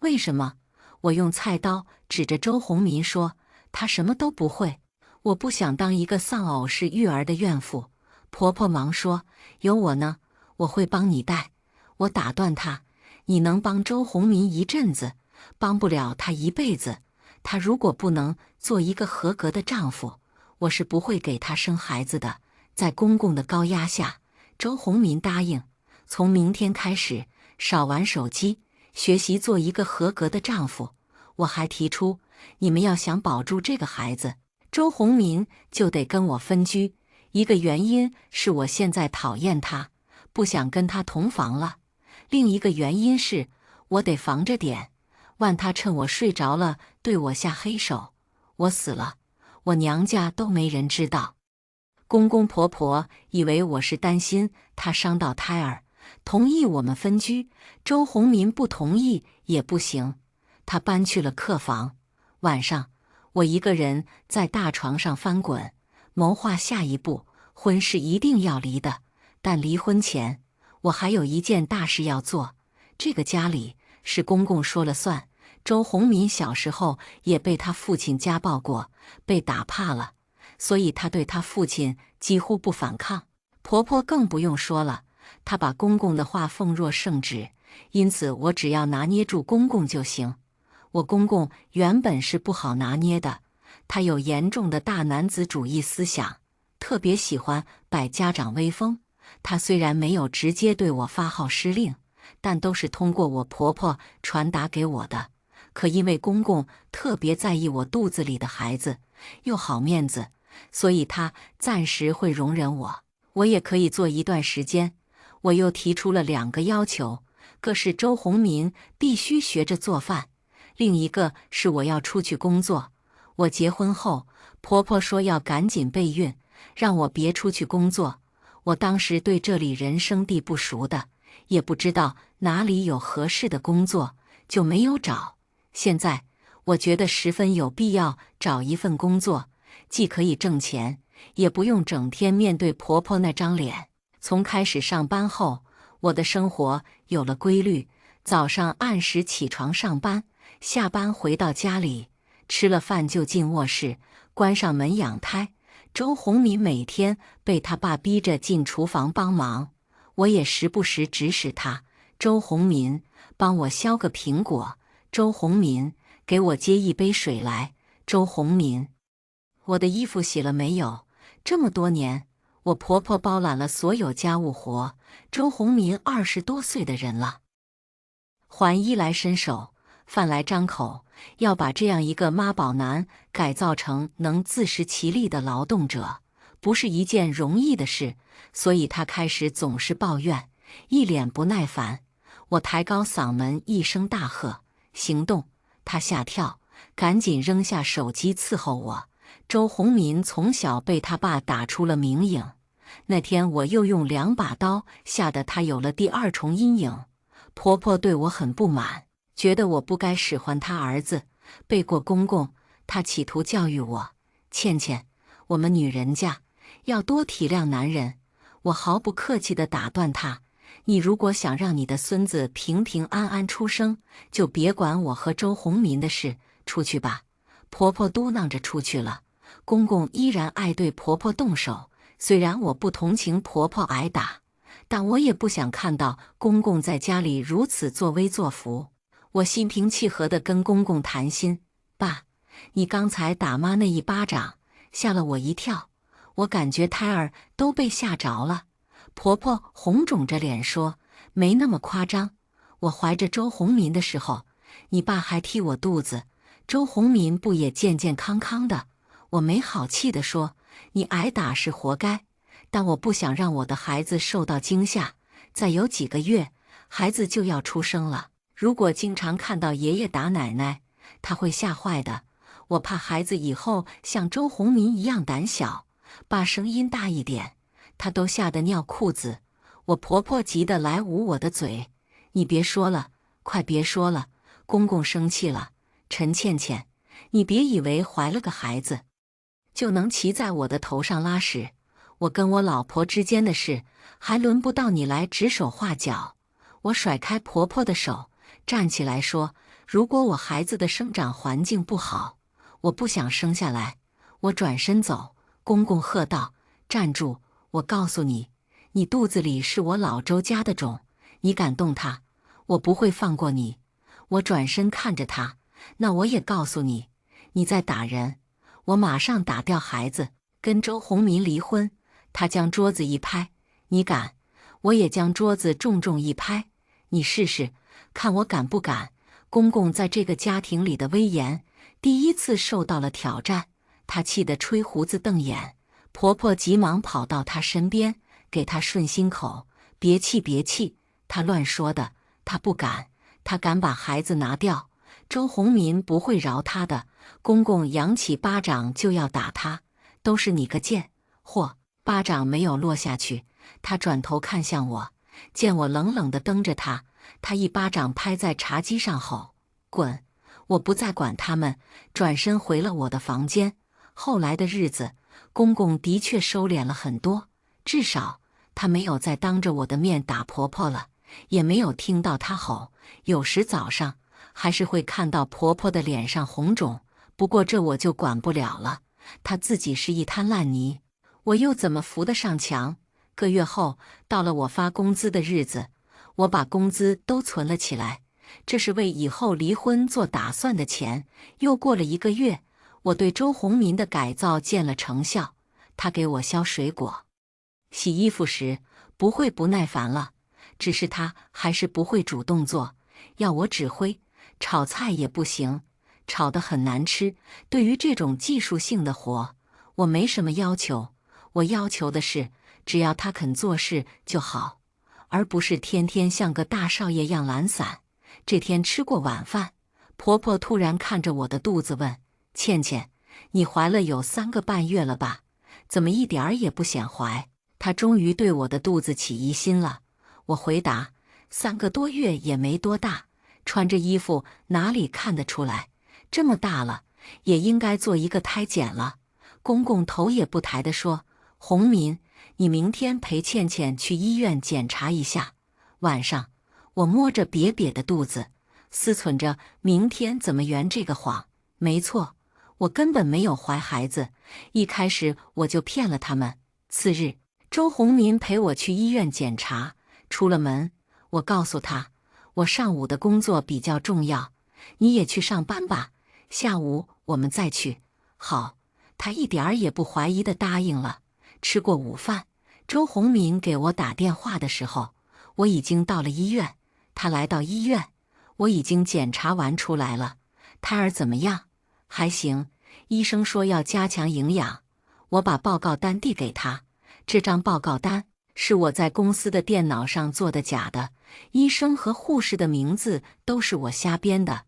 为什么？”我用菜刀指着周鸿民说：“他什么都不会，我不想当一个丧偶式育儿的怨妇。”婆婆忙说：“有我呢，我会帮你带。”我打断她：“你能帮周鸿民一阵子，帮不了他一辈子。他如果不能做一个合格的丈夫，我是不会给他生孩子的。”在公公的高压下，周鸿民答应从明天开始少玩手机，学习做一个合格的丈夫。我还提出，你们要想保住这个孩子，周鸿民就得跟我分居。一个原因是我现在讨厌他，不想跟他同房了；另一个原因是我得防着点，万他趁我睡着了对我下黑手，我死了，我娘家都没人知道。公公婆婆以为我是担心他伤到胎儿，同意我们分居。周鸿民不同意也不行，他搬去了客房。晚上，我一个人在大床上翻滚，谋划下一步。婚事一定要离的，但离婚前，我还有一件大事要做。这个家里是公公说了算。周鸿民小时候也被他父亲家暴过，被打怕了，所以他对他父亲几乎不反抗。婆婆更不用说了，她把公公的话奉若圣旨，因此我只要拿捏住公公就行。我公公原本是不好拿捏的，他有严重的大男子主义思想，特别喜欢摆家长威风。他虽然没有直接对我发号施令，但都是通过我婆婆传达给我的。可因为公公特别在意我肚子里的孩子，又好面子，所以他暂时会容忍我，我也可以做一段时间。我又提出了2个要求，个是周鸿民必须学着做饭，另一个是我要出去工作。我结婚后，婆婆说要赶紧备孕，让我别出去工作。我当时对这里人生地不熟的，也不知道哪里有合适的工作，就没有找。现在我觉得十分有必要找一份工作，既可以挣钱，也不用整天面对婆婆那张脸。从开始上班后，我的生活有了规律，早上按时起床上班，下班回到家里，吃了饭就进卧室，关上门养胎。周鸿民每天被他爸逼着进厨房帮忙，我也时不时指使他。周鸿民，帮我削个苹果。周鸿民，给我接一杯水来。周鸿民，我的衣服洗了没有？这么多年，我婆婆包揽了所有家务活。周鸿民20多岁的人了，还衣来伸手，饭来张口，要把这样一个妈宝男改造成能自食其力的劳动者，不是一件容易的事。所以他开始总是抱怨，一脸不耐烦。我抬高嗓门一声大喝：行动！他吓跳，赶紧扔下手机伺候我。周鸿民从小被他爸打出了名影，那天我又用2把刀，吓得他有了第2重阴影。婆婆对我很不满，觉得我不该使唤他儿子，背过公公。她企图教育我：倩倩，我们女人家要多体谅男人。我毫不客气地打断她：你如果想让你的孙子平平安安出生，就别管我和周鸿民的事，出去吧。婆婆嘟囔着出去了。公公依然爱对婆婆动手，虽然我不同情婆婆挨打，但我也不想看到公公在家里如此作威作福。我心平气和地跟公公谈心：爸，你刚才打妈那一巴掌，吓了我一跳，我感觉胎儿都被吓着了。婆婆红肿着脸说：没那么夸张，我怀着周鸿民的时候，你爸还踢我肚子，周鸿民不也健健康康的？我没好气地说：你挨打是活该，但我不想让我的孩子受到惊吓。再有几个月，孩子就要出生了，如果经常看到爷爷打奶奶，他会吓坏的。我怕孩子以后像周鸿民一样胆小。爸声音大一点，他都吓得尿裤子。我婆婆急得来捂我的嘴：你别说了，快别说了，公公生气了。陈倩倩，你别以为怀了个孩子就能骑在我的头上拉屎，我跟我老婆之间的事，还轮不到你来指手画脚。我甩开婆婆的手，站起来说：如果我孩子的生长环境不好，我不想生下来。我转身走。公公喝道：站住！我告诉你，你肚子里是我老周家的种，你敢动他，我不会放过你。我转身看着他：那我也告诉你，你在打人，我马上打掉孩子，跟周鸿民离婚。他将桌子一拍：你敢？我也将桌子重重一拍：你试试，看我敢不敢。公公在这个家庭里的威严第一次受到了挑战，他气得吹胡子瞪眼。婆婆急忙跑到他身边，给他顺心口：别气别气，他乱说的，他不敢，他敢把孩子拿掉，周鸿民不会饶他的。公公扬起巴掌就要打他：都是你个贱货！巴掌没有落下去，他转头看向我，见我冷冷地瞪着他，他一巴掌拍在茶几上吼：滚！我不再管他们，转身回了我的房间。后来的日子，公公的确收敛了很多，至少他没有再当着我的面打婆婆了，也没有听到她吼。有时早上还是会看到婆婆的脸上红肿，不过这我就管不了了，她自己是一滩烂泥，我又怎么扶得上墙？个月后，到了我发工资的日子，我把工资都存了起来，这是为以后离婚做打算的钱。又过了1个月，我对周鸿民的改造见了成效，他给我削水果。洗衣服时不会不耐烦了，只是他还是不会主动做，要我指挥，炒菜也不行，炒得很难吃。对于这种技术性的活，我没什么要求，我要求的是，只要他肯做事就好，而不是天天像个大少爷样懒散。这天吃过晚饭，婆婆突然看着我的肚子问：“倩倩，你怀了有3个半月了吧？怎么一点儿也不显怀？”她终于对我的肚子起疑心了。我回答：“3个多月也没多大，穿着衣服哪里看得出来？这么大了，也应该做一个胎检了。”公公头也不抬地说：“洪民，你明天陪倩倩去医院检查一下。”晚上，我摸着瘪瘪的肚子，思忖着明天怎么圆这个谎。没错，我根本没有怀孩子，一开始我就骗了他们。次日，周洪民陪我去医院检查，出了门，我告诉他，我上午的工作比较重要，你也去上班吧，下午我们再去。好，他一点儿也不怀疑地答应了。吃过午饭，周洪民给我打电话的时候，我已经到了医院。他来到医院，我已经检查完出来了。胎儿怎么样？还行，医生说要加强营养。我把报告单递给他，这张报告单是我在公司的电脑上做的假的，医生和护士的名字都是我瞎编的，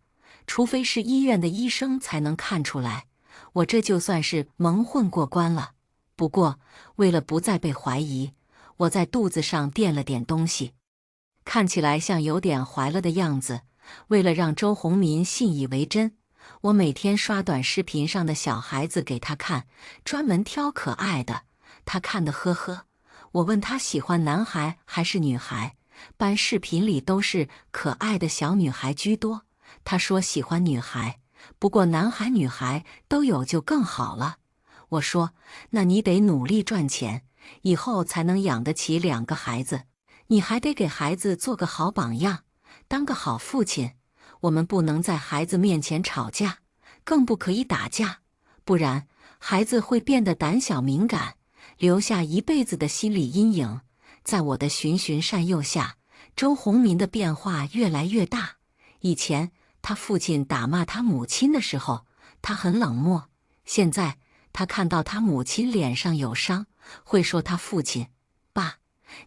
除非是医院的医生才能看出来。我这就算是蒙混过关了。不过，为了不再被怀疑，我在肚子上垫了点东西，看起来像有点怀了的样子。为了让周洪民信以为真，我每天刷短视频上的小孩子给他看，专门挑可爱的。他看得呵呵。我问他喜欢男孩还是女孩，班视频里都是可爱的小女孩居多。他说喜欢女孩，不过男孩女孩都有就更好了。我说，那你得努力赚钱，以后才能养得起2个孩子。你还得给孩子做个好榜样，当个好父亲。我们不能在孩子面前吵架，更不可以打架，不然孩子会变得胆小敏感，留下一辈子的心理阴影。在我的循循善诱下，周洪民的变化越来越大。以前他父亲打骂他母亲的时候，他很冷漠。现在他看到他母亲脸上有伤，会说他父亲：“爸，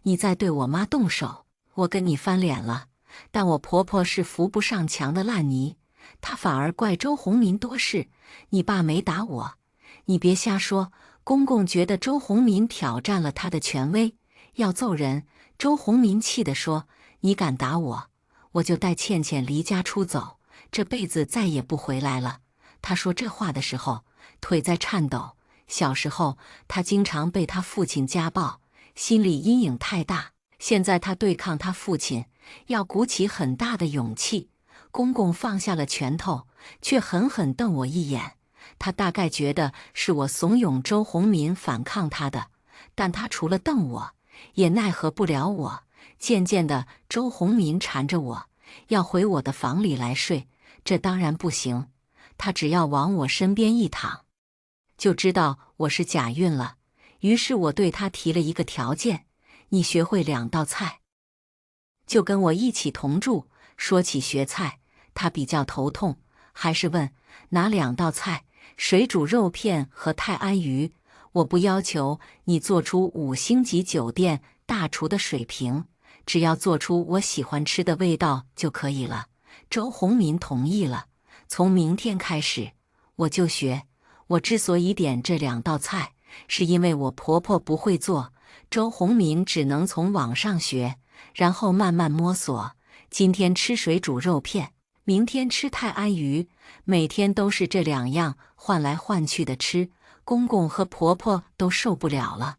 你再对我妈动手，我跟你翻脸了。”但我婆婆是扶不上墙的烂泥，她反而怪周洪民多事。你爸没打我，你别瞎说。公公觉得周洪民挑战了他的权威，要揍人。周洪民气地说：“你敢打我，我就带倩倩离家出走，这辈子再也不回来了。”他说这话的时候，腿在颤抖。小时候，他经常被他父亲家暴，心理阴影太大。现在他对抗他父亲，要鼓起很大的勇气。公公放下了拳头，却狠狠瞪我一眼。他大概觉得是我怂恿周洪民反抗他的，但他除了瞪我，也奈何不了我。渐渐的，周洪民缠着我，要回我的房里来睡。这当然不行，他只要往我身边一躺，就知道我是假孕了。于是我对他提了一个条件：你学会2道菜，就跟我一起同住。说起学菜，他比较头痛，还是问哪2道菜？水煮肉片和泰安鱼。我不要求你做出5星级酒店大厨的水平，只要做出我喜欢吃的味道就可以了。周洪民同意了。从明天开始，我就学。我之所以点这2道菜，是因为我婆婆不会做，周洪民只能从网上学，然后慢慢摸索。今天吃水煮肉片，明天吃泰安鱼，每天都是这2样换来换去的吃。公公和婆婆都受不了了，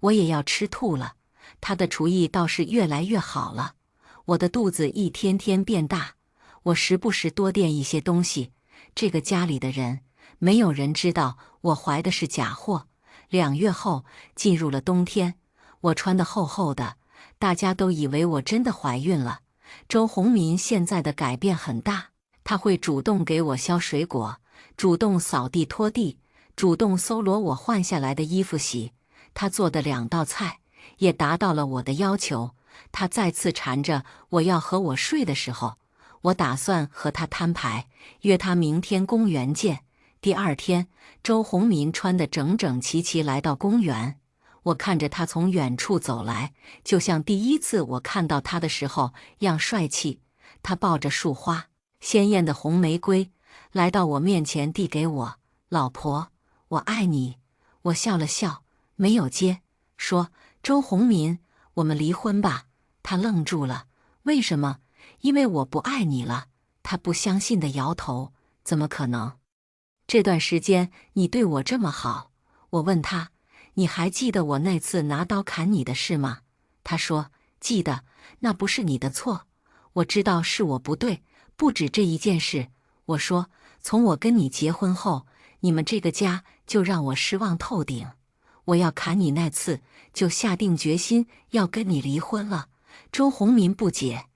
我也要吃吐了。他的厨艺倒是越来越好了。我的肚子一天天变大，我时不时多垫一些东西。这个家里的人，没有人知道我怀的是假货。2月后进入了冬天，我穿得厚厚的，大家都以为我真的怀孕了。周洪民现在的改变很大，他会主动给我削水果，主动扫地拖地，主动搜罗我换下来的衣服洗。他做的2道菜也达到了我的要求。他再次缠着我要和我睡的时候，我打算和他摊牌，约他明天公园见。第二天，周鸿民穿得整整齐齐来到公园。我看着他从远处走来，就像第一次我看到他的时候样帅气。他抱着束花，鲜艳的红玫瑰，来到我面前递给我：“老婆，我爱你。”我笑了笑，没有接，说：“周鸿民，我们离婚吧。”他愣住了：“为什么？因为我不爱你了。”他不相信地摇头：“怎么可能？这段时间你对我这么好。”我问他：“你还记得我那次拿刀砍你的事吗？”他说：“记得，那不是你的错。我知道是我不对，不止这一件事。”我说：“从我跟你结婚后，你们这个家就让我失望透顶。我要砍你那次，就下定决心要跟你离婚了。”周鸿民不解：“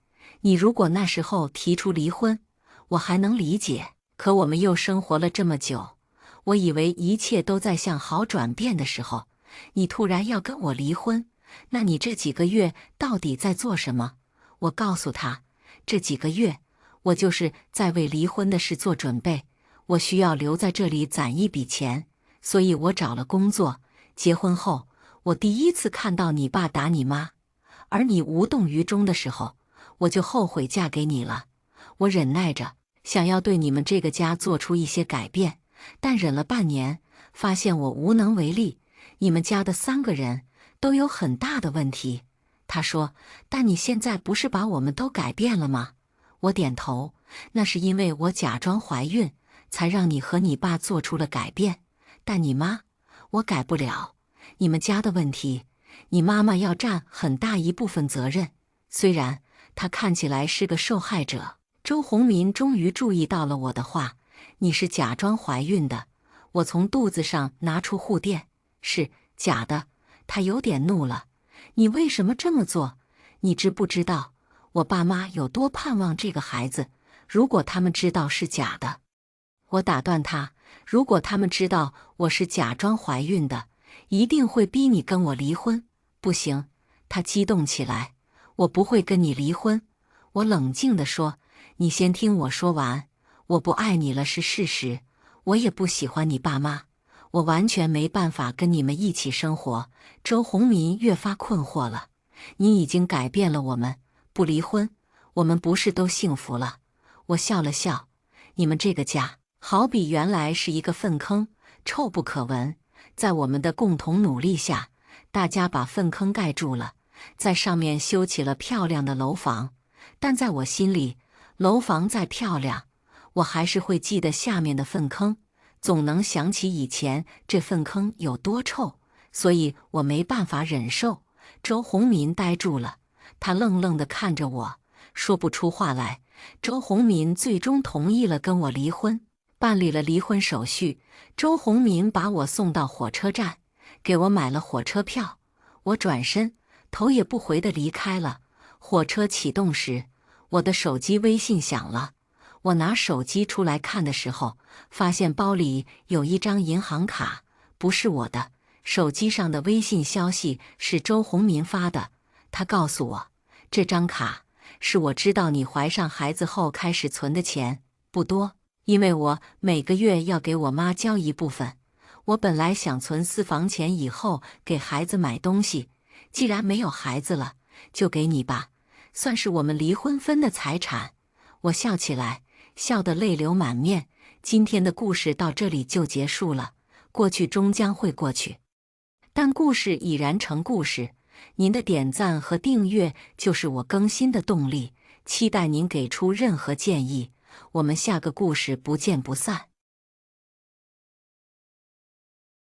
你如果那时候提出离婚，我还能理解。可我们又生活了这么久，我以为一切都在向好转变的时候，你突然要跟我离婚，那你这几个月到底在做什么？”我告诉他，这几个月我就是在为离婚的事做准备。我需要留在这里攒一笔钱，所以我找了工作。结婚后，我第一次看到你爸打你妈，而你无动于衷的时候，我就后悔嫁给你了。我忍耐着，想要对你们这个家做出一些改变，但忍了半年，发现我无能为力。你们家的3个人都有很大的问题。他说：“但你现在不是把我们都改变了吗？”我点头：“那是因为我假装怀孕，才让你和你爸做出了改变。但你妈，我改不了。你们家的问题，你妈妈要占很大一部分责任。虽然她看起来是个受害者。”周鸿民终于注意到了我的话：“你是假装怀孕的。”我从肚子上拿出护垫：“是假的。”他有点怒了：“你为什么这么做？你知不知道我爸妈有多盼望这个孩子？如果他们知道是假的……”我打断他：“如果他们知道我是假装怀孕的，一定会逼你跟我离婚。”不行！他激动起来：“我不会跟你离婚。”我冷静地说：“你先听我说完。我不爱你了是事实，我也不喜欢你爸妈，我完全没办法跟你们一起生活。”周鸿民越发困惑了：“你已经改变了我们，不离婚，我们不是都幸福了？”我笑了笑：“你们这个家好比原来是一个粪坑，臭不可闻。在我们的共同努力下，大家把粪坑盖住了，在上面修起了漂亮的楼房。但在我心里，楼房再漂亮，我还是会记得下面的粪坑，总能想起以前这粪坑有多臭，所以我没办法忍受。”周鸿民呆住了，他愣愣地看着我，说不出话来。周鸿民最终同意了跟我离婚，办理了离婚手续。周鸿民把我送到火车站，给我买了火车票。我转身，头也不回地离开了。火车启动时，我的手机微信响了。我拿手机出来看的时候，发现包里有一张银行卡，不是我的。手机上的微信消息是周鸿民发的，他告诉我，这张卡是我知道你怀上孩子后开始存的钱，不多，因为我每个月要给我妈交一部分。我本来想存私房钱，以后给孩子买东西，既然没有孩子了，就给你吧，算是我们离婚分的财产。我笑起来，笑得泪流满面。今天的故事到这里就结束了，过去终将会过去，但故事已然成故事。您的点赞和订阅就是我更新的动力，期待您给出任何建议。我们下个故事不见不散。